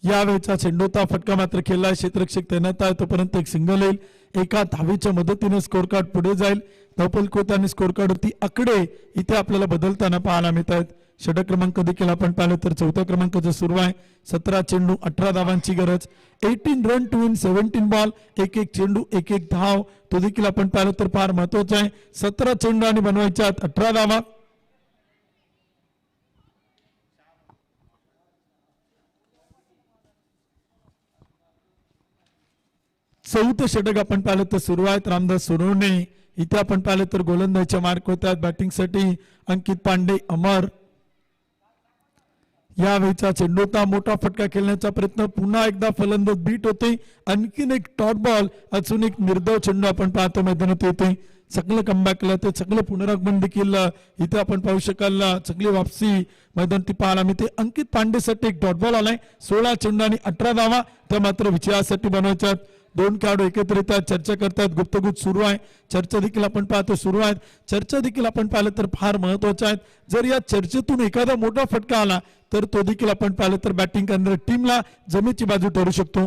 यावेळचा चेंडूचा फटका मात्र खेळला, क्षेत्ररक्षक तैनात आहे तोपर्यंत एक सिंगल येईल, एका धावेच्या मदतीने स्कोर कार्ड पुढे जाईल. धावपलकोत आणि स्कोर कार्ड वरती आकडे इथे आपल्याला बदलताना पाहायला मिळत आहेत. षटक क्रमांक देखील आपण पाहिलं तर चौथ्या क्रमांकाचं सुरू आहे. 17 चेंडू 18 धावांची गरज, 18 रन टू विन 17 बॉल, एक एक चेंडू एक एक धाव, तो देखील आपण पाहिलं तर फार महत्वाचा आहे. 17 चेंडू आणि बनवायच्या 18 धावा. चौथं षटक आपण पाहिलं तर सुरू आहेत. रामदास सोनवणे इथे आपण पाहिलं तर गोलंदाजीच्या मार्क होतात. बॅटिंगसाठी अंकित पांडे, अमर. यावेळीचा चेंडूचा मोठा फटका खेळण्याचा प्रयत्न, पुन्हा एकदा फलंदाज बीट होते, आणखीन एक टॉट बॉल, अजून एक निर्धाव चेंडू आपण पाहतो मैदानात येते. चांगलं कमबॅक केलं, ते चांगलं पुनरागमन देखील इथे आपण पाहू शकाल. चांगली वापसी मैदानात पाहायला मिळते. अंकित पांडेसाठी एक डॉट बॉल आलाय. 16 चेंडू आणि 18 धावा त्या मात्र विजयासाठी बनवायच्यात. दोन खेळाडू एकत्र येतात, चर्चा करतात, गुप्तगुप्त सुरू आहे. चर्चा देखील आपण पाहतो सुरू आहेत. चर्चा देखील आपण पाहिलं तर फार महत्वाच्या आहेत. जर या चर्चेतून एखादा मोठा फटका आला तर तो देखील आपण पाहिलं तर बॅटिंग करणाऱ्या टीमला जमेची बाजू ठरू शकतो.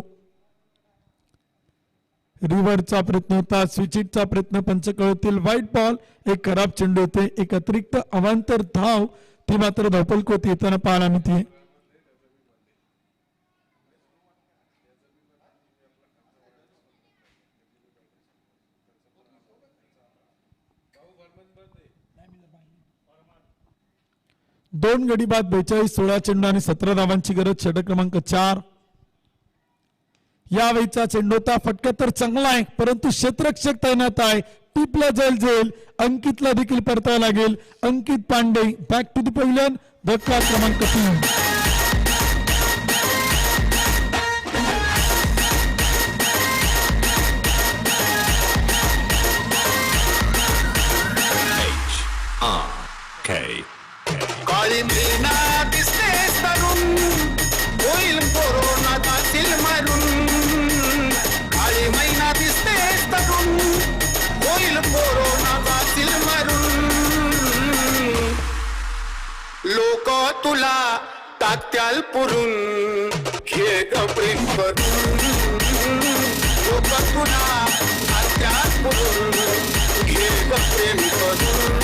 रिव्हरचा प्रयत्न होता, स्विचिटचा प्रयत्न, पंच कळतील व्हाईट बॉल, एक खराब चेंडू होते, एक अतिरिक्त अवांतर धाव ती मात्र धावपलकोत येताना पाहायला मिळते. दोन गडी बाद 42, 16 चेंडू आणि 17 धावांची गरज. षटक क्रमांक 4. यावेळीचा चेंडूचा फटका तर चांगला आहे, परंतु क्षेत्ररक्षक तैनात आहे. टिपला जाईल, अंकितला देखील परतावा लागेल. Ankit Pande back to the pavilion, धक्का क्रमांक 3. काळी मीना दिसतेस तरुण, होईल कोरोना जातील मारून. काळी मैना दिसतेस तरुण, होईल कोरोना जातील मारून. लोक तुला टाकत्याल पुरून, घे प्रेम करून. लोक तुला टाकत्याल पुरून, घे प्रेम करून.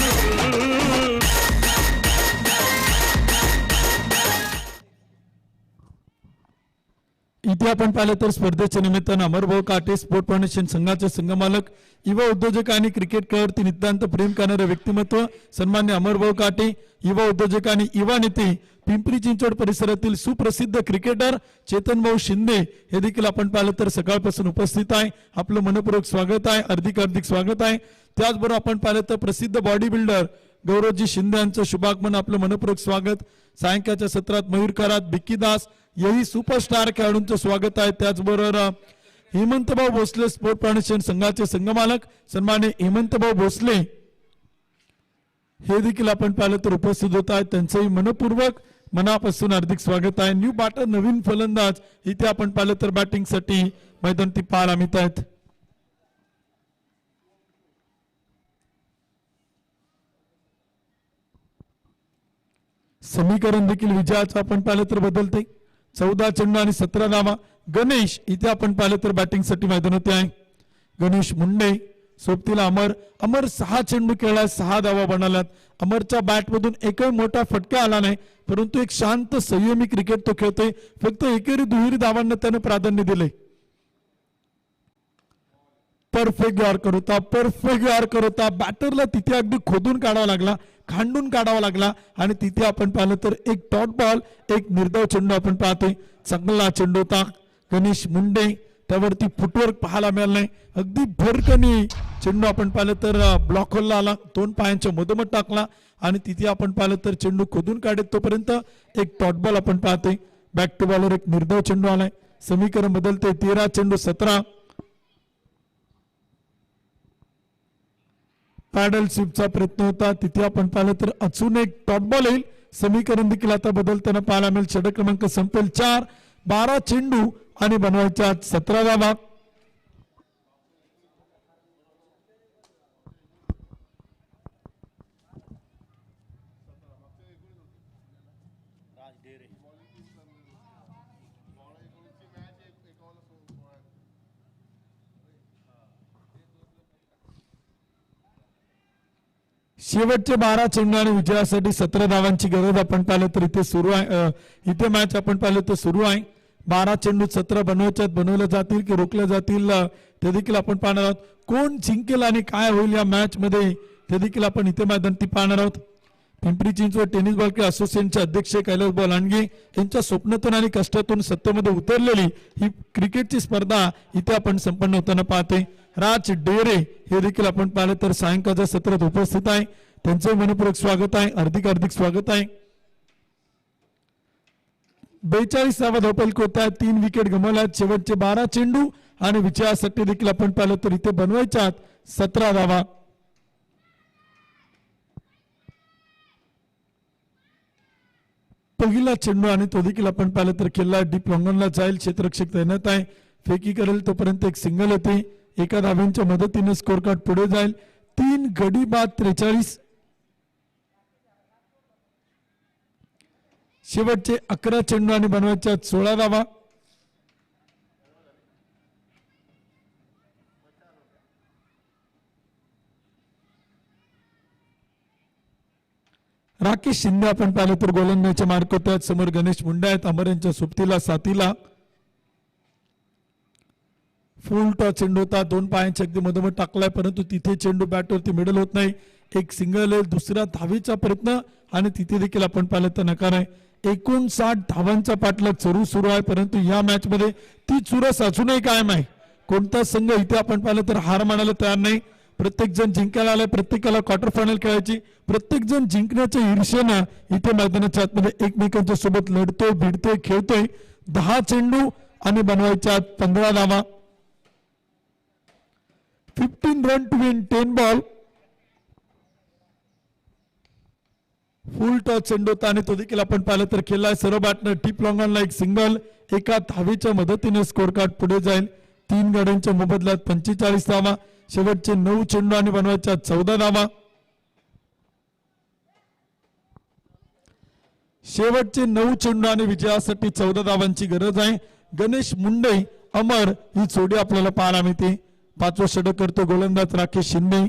इथे आपण पाहिलं तर स्पर्धेच्या निमित्तानं अमरभाऊ काटे स्पोर्ट फाउंडेशन संघाचे संघमालक, युवा उद्योजक आणि क्रिकेट खेळावरती नितांत प्रेम करणारे व्यक्तिमत्व सन्मान्य अमरभाऊ काटे, युवा उद्योजक आणि युवा नेते, पिंपरी चिंचवड परिसरातील सुप्रसिद्ध क्रिकेटर चेतनभाऊ शिंदे हे देखील आपण पाहिलं तर सकाळपासून उपस्थित आहे. आपलं मनपूर्वक स्वागत आहे, हार्दिक स्वागत आहे. त्याचबरोबर आपण पाहिलं तर प्रसिद्ध बॉडी बिल्डर गौरवजी शिंदे यांचं शुभागमन, आपलं मनपूर्वक स्वागत. सायंकाळच्या सत्रात मयूर करात, बिक्की दास यही सुपरस्टार खेळाडूंचं स्वागत आहे. त्याचबरोबर हेमंतभाऊ भोसले स्पोर्ट फाउंडेशन संघाचे संघमालक सन्मान्य हेमंतभाऊ भोसले हे देखील आपण पाहिलं तर उपस्थित होत आहेत. त्यांचंही मनपूर्वक मनापासून हार्दिक स्वागत आहे. न्यू बॅटर नवीन फलंदाज इथे आपण पाहिलं तर बॅटिंगसाठी मैदानात पाहायला मिळत आहेत. समीकरण देखील विजयाचं आपण पाहिलं तर बदलते. 14 चेंडू आणि 17 धावा. गणेश इथे आपण पाहिलं तर बॅटिंगसाठी मैदानात आहे. गणेश मुंडे सोबतीला अमर 6 चेंडू खेळला, 6 धावा बनवल्यात. अमरच्या बॅट मधून एकही मोठा फटका आला नाही, परंतु एक शांत संयमी क्रिकेट तो खेळतोय. फक्त एकेरी दुहेरी धावांना त्याने प्राधान्य दिले. परफेक्ट यार होता बॅटरला तिथे अगदी खोदून काढावा लागला, खांडून काढावा लागला आणि तिथे आपण पाहिलं तर एक डॉट बॉल, एक निर्धाव चेंडू आपण पाहतोय. चांगला चेंडू होता. गणेश मुंडे त्यावरती फुटवर्क पाहायला मिळालं नाही. अगदी भरकनी चेंडू आपण पाहिलं तर ब्लॉक होलला आला, 2 पायांच्या मधोमध टाकला आणि तिथे आपण पाहिलं तर चेंडू खोदून काढत तोपर्यंत एक डॉट बॉल आपण पाहतोय. बॅक टू बॉलवर एक निर्धाव चेंडू आलाय. समीकरण बदलते. 13 चेंडू 17. पॅडल स्वीपचा प्रयत्न होता, तिथे आपण पाहिलं तर अजून एक डॉट बॉल येईल. समीकरण देखील आता बदलताना पाहायला मिळेल. षटक क्रमांक संपेल. 4, 12 चेंडू आणि बनवायच्या 17 धावा. शेवटचे 12 चेंडू आणि विजयासाठी 17 धावांची गरज आपण पाहिलं तर इथे सुरू आहे. इथे मॅच आपण पाहिलं तर सुरू आहे. 12 चेंडू 17 बनवले जातील की रोखले जातील ते देखील आपण पाहणार आहोत. कोण जिंकेल आणि काय होईल या मॅच मध्ये ते देखील आपण इथे मैदानी पाहणार आहोत. Pimpri Chinchwad tennis ball club असोसिएशनचे अध्यक्ष कैलास भाऊ लांडगे यांच्या स्वप्नातून आणि कष्टातून सत्तेमध्ये उतरलेली ही क्रिकेटची स्पर्धा इथे आपण संपन्न होताना पाहतोय. राज डेरे हे देखील आपण पाहिलं तर सायंकाळच्या सत्रात उपस्थित आहे. त्यांचे मनपूर्वक स्वागत आहे. हार्दिक स्वागत आहे. 42 धावफलक होत आहे. 3 विकेट गमावल्यात. शेवटचे 12 चेंडू आणि विजयासाठी देखील आपण पाहिलं तर इथे बनवायच्यात 17 धावा. पहिला चेंडू आणि तो देखील आपण पाहिलं तर खेळला डीप लॉंगनला जाईल. क्षेत्ररक्षक तैनात आहे. फेकी करेल तोपर्यंत एक सिंगल होते. एका धाव्यांच्या मदतीने स्कोर कार्ड पुढे जाईल. 3 गडी बाद 43. शेवटचे 11 चेंडू आणि बनवायच्या 16 धावा. राकेश शिंदे आपण पाहिलं तर गोलंदाजीच्या मार्क होत्यात. समोर गणेश मुंडे आहेत. अमर यांच्या सोबतीला साथीला फुल टॉस चेंडू होता. 2 पायांच्या अगदी मधोमध टाकलाय परंतु तिथे चेंडू बॅटवरती मिडल होत नाही. एक सिंगल येईल. दुसऱ्या धावेचा प्रयत्न आणि तिथे देखील आपण पाहिलं तर नकार आहे. 59 धावांचा पाठलाग सुरू आहे परंतु या मॅच मध्ये ती चुरस अजूनही कायम आहे. कोणता संघ इथे आपण पाहिलं तर हार मानायला तयार नाही. प्रत्येक जण जिंकायला आलाय. प्रत्येकाला क्वार्टर फायनल खेळायची. प्रत्येक जण जिंकण्याच्या ईर्षेनं इथे मैदानाच्या आतमध्ये एकमेकांच्या सोबत लढतोय भिडतोय खेळतोय. 10 चेंडू आणि बनवायच्या 15 धावा. 15 run to win 10 ball. Full toss चेंडू होता आणि तो देखील आपण पाहिलं तर खेळलाय. सर्व बॅटनर डीप लॉंगनला एक सिंगल. एका धावेच्या मदतीने स्कोर कार्ड पुढे जाईल. 3 गाड्यांच्या मोबदल्यात 45 धावा. शेवटचे 9 चेंडू आणि बनवायच्या 14 धावा. शेवटचे 9 चेंडू आणि विजयासाठी 14 धावांची गरज आहे. गणेश मुंडे अमर ही जोडी आपल्याला पाहायला मिळते. 5वा षटक करतो गोलंदाज राकेश शिंदे.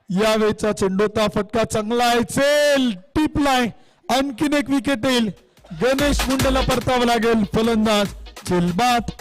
यावेळचा चेंडूचा फटका चांगला आहे. चेल टिपलाय. आणखीन एक विकेट येईल. गणेश मुंडेला परतावं लागेल. फलंदाज चेलबाद.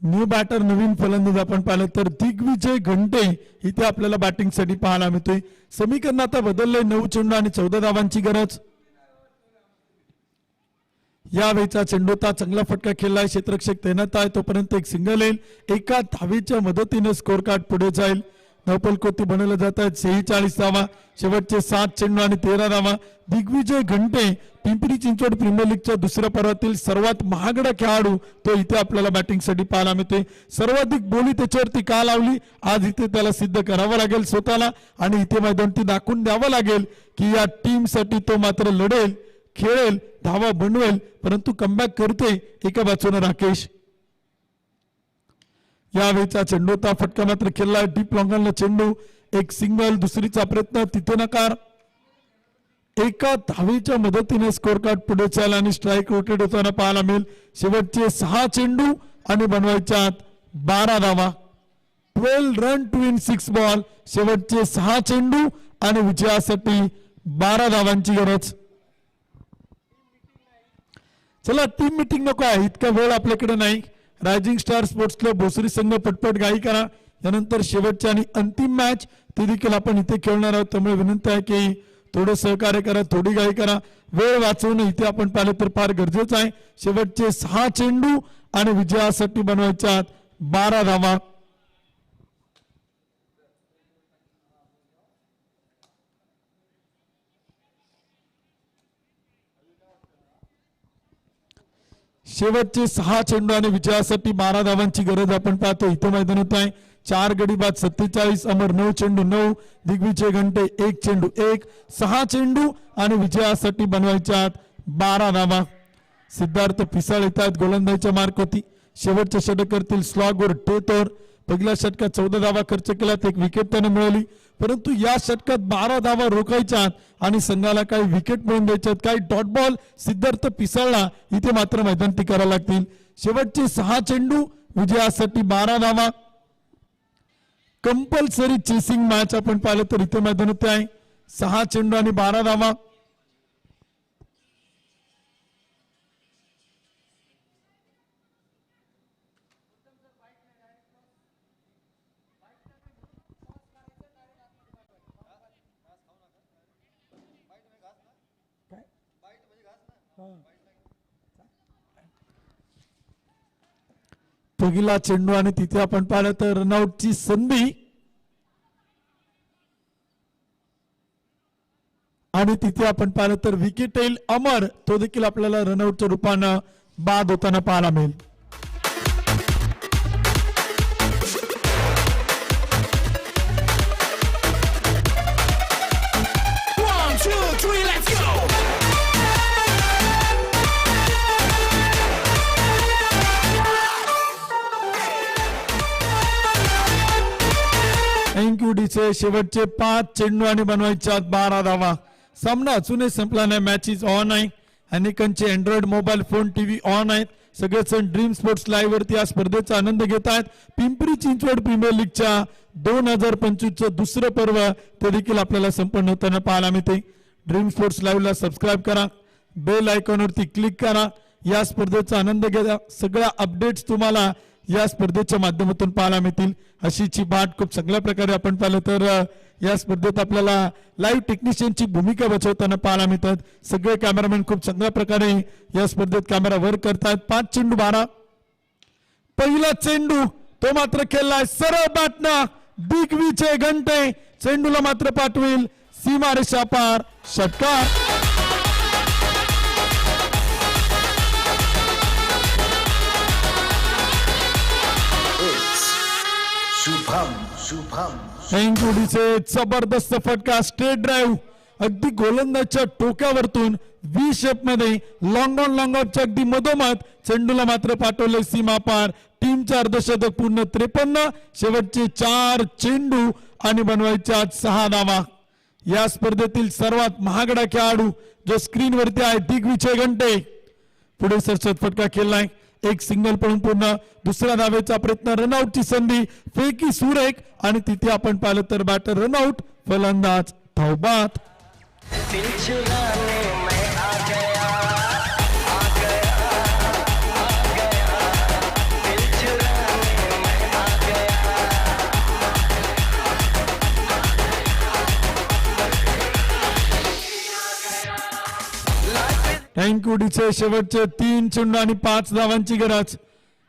न्यू बॅटर नवीन फलंदाज आपण पाहिलं तर दिग्विजय घंटे इथे आपल्याला बॅटिंगसाठी पाहायला मिळतोय. समीकरण आता बदललंय. 9 चेंडू आणि 14 धावांची गरज. यावेळचा चेंडूचा चांगला फटका खेळलाय. क्षेत्ररक्षक तैनात आहे. तोपर्यंत एक सिंगल येईल. एका धावेच्या मदतीने स्कोर कार्ड पुढे जाईल. धावफलकोती बनवले जात आहेत 46 धावा. शेवटचे 7 चेंडू आणि 13 धावा. दिग्विजय घंटे पिंपरी चिंचवड प्रीमियर लीगच्या दुसऱ्या पर्वातील सर्वात महागडा खेळाडू तो इथे आपल्याला बॅटिंगसाठी पाहायला मिळते. सर्वाधिक बोली त्याच्यावरती का लावली आज इथे त्याला सिद्ध करावं लागेल स्वतःला आणि इथे मैदानावरती दाखवून द्यावं लागेल की या टीम साठी तो मात्र लढेल खेळेल धावा बनवेल. परंतु कमबॅक करतोय एका बाजूने राकेश. यावेळचा चेंडूचा फटका मात्र खेळला. डीप लॉंगनला चेंडू. एक सिंगल. दुसरीचा प्रयत्न तिथे नकार. एका धावेच्या मदतीने स्कोर कार्ड पुढे चाल आणि स्ट्राईक रोटेट होताना पाहायला मिळेल. शेवटचे 6 चेंडू आणि बनवायच्या 12 धावा. 12 रन टू विन 6 बॉल. शेवटचे 6 चेंडू आणि विजयासाठी 12 धावांची गरज. चला टीम मीटिंग नको आहे. इतका वेळ आपल्याकडे नाही. Rising star sports club Bhosari संघ पटपट गाई करा. यानंतर शेवटची आणि अंतिम मॅच ती देखील आपण इथे खेळणार आहोत. त्यामुळे विनंती आहे की थोडं सहकार्य करा, थोडी घाई करा, वेळ वाचवणं इथे आपण पाहिलं तर फार गरजेचं आहे. शेवटचे 6 चेंडू आणि विजयासाठी बनवायच्या 12 धावा. शेवटचे 6 चेंडू आणि विजयासाठी 12 धावांची गरज आपण पाहतो इथं मैदानात आहे. 4 गडी बाद 47, अमर 9 चेंडू 9, दिग्विजय घंटे 1 चेंडू 1, 6 चेंडू आणि विजयासाठी बनवायच्या 12 धावा. सिद्धार्थ पिसाळ येतात गोलंदाजीच्या मार्कवरती. शेवटच्या षटक करतील स्लॉगवर टेतोर. पहिल्या षटकात 14 धावा खर्च केल्यात, 1 विकेट त्याने मिळवली. परंतु या षटकात 12 धावा रोखायच्या आणि संघाला काही विकेट मिळवून द्यायच्यात, काही डॉट बॉल सिद्धार्थ पिसाळला इथे मात्र मैदान टिकायला लागतील. शेवटचे 6 चेंडू विजयासाठी 12 धावा. कंपल्सरी चेसिंग मॅच आपण पाहिलं तर इथे मैदानात आहे. 6 चेंडू आणि 12 धावा. पहिला चेंडू आणि तिथे आपण पाहिलं तर रनआउटची संधी आणि तिथे आपण पाहिलं तर विकेट येईल अमर, तो देखील आपल्याला रनआउटच्या रूपानं बाद होताना पाहायला मिळेल. एनक्यूडीचे शेवटचे 5 चेंडू आणि बनवायच्या 12 धावा. सामना अजूनही संपला नाही. मॅच इज ऑन आहे. अनेकांचे Android mobile phone TV on आहेत. सगळेच ड्रीम स्पोर्ट्स लाईव्ह वरती या स्पर्धेचा आनंद घेत आहेत. पिंपरी चिंचवड प्रीमियर लीगच्या 2025चं दुसरं पर्व ते देखील आपल्याला संपन्न होताना पाहायला मिळते. ड्रीम स्पोर्ट्स लाईव्हला सबस्क्राईब करा, बेल आयकॉनवरती क्लिक करा, या स्पर्धेचा आनंद घ्या. सगळ्या अपडेट्स तुम्हाला या स्पर्धेच्या माध्यमातून पाहायला मिळतील. अशीची बाट खूप चांगल्या प्रकारे आपण पाहिलं तर या स्पर्धेत आपल्याला लाईव्ह टेक्निशियनची भूमिका बजावताना पाहायला मिळतात. सगळे कॅमेरामॅन खूप चांगल्या प्रकारे या स्पर्धेत कॅमेरा वर्क करतात. 5 चेंडू 12. पहिला चेंडू तो मात्र खेळलाय सरळ बॅटना दिग्विजय घंटे, चेंडूला मात्र पाठवेल सीमारेषा पार, षटकार. एनक्यूडीचे जबरदस्त फटका, स्ट्रेट ड्राईव्ह अगदी गोलंदाजच्या टोक्यावरतून व्ही शेप मध्ये लॉंग ऑन लॉंग ऑफच्या अगदी मधोमध चेंडूला मात्र पाठवले सीमा पार. टीमचा अर्धशतक पूर्ण 53. शेवटचे 4 चेंडू आणि बनवायच्या 6 धावा. या स्पर्धेतील सर्वात महागडा खेळाडू जो स्क्रीनवरती आहे दिग्विजय घंटे, पुढे सरसत फटका खेळलाय. 1 सिंगल पडून पूर्ण. दुसऱ्या धावेचा प्रयत्न, रनआउटची संधी, फेकी सुरेख आणि तिथे आपण पाहिलं तर बॅटर रनआउट, फलंदाज धावबाद. एनक्यूडीचे शेवटचे 3 चेंडू आणि 5 धावांची गरज.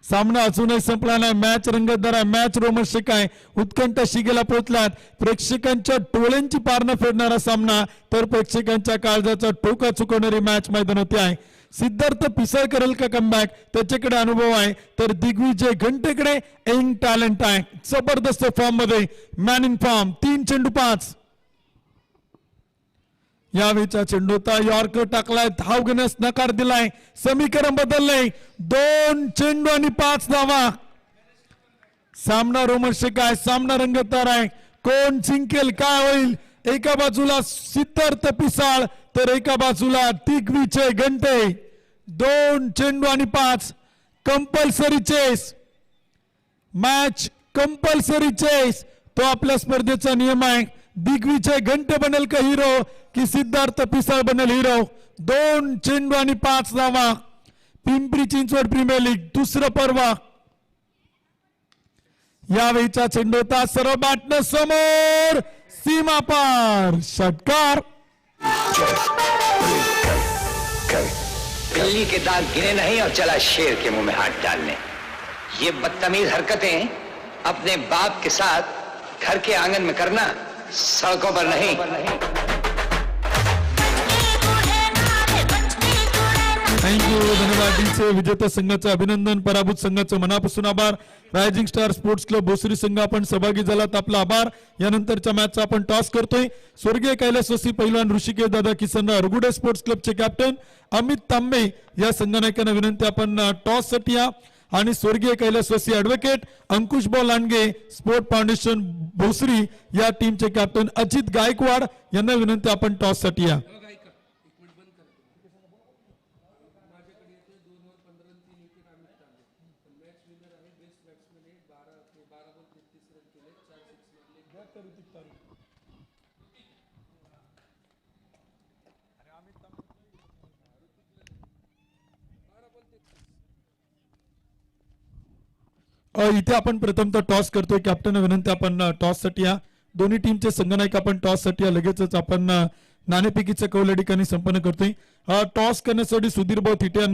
सामना अजूनही संपला नाही. मॅच रंगतदार आहे, मॅच रोमहर्षक आहे, उत्कंठ शिगेला पोहोचलात. प्रेक्षकांच्या डोळ्यांची पारणं फेडणारा सामना तर प्रेक्षकांच्या काळजाचा टोका चुकवणारी मॅच मैदान होते आहे. सिद्धार्थ पिसाळ करेल का कमबॅक, त्याच्याकडे अनुभव आहे, तर दिग्विजय घंटेकडे यंग टॅलेंट आहे. जबरदस्त फॉर्म मध्ये, मॅन इन फॉर्म. 3 चेंडू 5. यावेळीचा चेंडू होता, यॉर्कर टाकलाय, धाव घेण्यास नकार दिलाय, समीकरण बदललंय. 2 चेंडू आणि 5 धावा. सामना रोमहर्षक आहे, सामना रंगतदार आहे. कोण जिंकेल, काय होईल? एका बाजूला सिद्धार्थ पिसाळ तर एका बाजूला दिग्विजय घंटे. 2 चेंडू आणि 5. Compulsory chess match, compulsory chess तो आपल्या स्पर्धेचा नियम आहे. दिग्विजय घंटे बनेल का हिरो की सिद्धार्थ पिसाळ बनेल हिरो? 2 चेंडू आणि 5 धावा. पिंपरी चिंचवड प्रीमियर लीग दुसरं पर्व. यावेळीचा चेंडू होता, सर्व बॅटनं समोर, सीमा पार, षटकार. बिल्ली के दांत गिने नहीं और चला शेर के मुंह में हाथ डालने। ये बदतमीज हरकतें अपने बाप के साथ घर के आंगन में करना, सड़कों पर नहीं। थँक्यू, धन्यवाद डीचे. विजेता संघाचं अभिनंदन, पराभूत संघाचं मनापासून आभार. Rising star sports club Bhosari संघ आपण सहभागी झालात, आपला आभार. यानंतरच्या मॅचचा आपण टॉस करतोय. स्वर्गीय कैलासवासी पैलवान ऋषिकेश दादा किसन, अरगुडे स्पोर्ट्स क्लबचे कॅप्टन अमित तांबे या संघनायकांना विनंती, आपण टॉस साठी या. आणि स्वर्गीय कैलासवासी ऍडव्होकेट अंकुश बॉल लांडगे, स्पोर्ट फाउंडेशन भोसरी या टीमचे कॅप्टन अजित गायकवाड यांना विनंती, आपण टॉस साठी या. इथे आपण प्रथमतः टॉस करतोय. कॅप्टन विनंती, आपण टॉस साठी या. दोन्ही टीमचे संघनायक आपण टॉस साठी या. लगेचच आपण नाणेफेकीच्या कौल या ठिकाणी संपन्न करतोय. टॉस करण्यासाठी सुधीर भाऊ थिटे यांना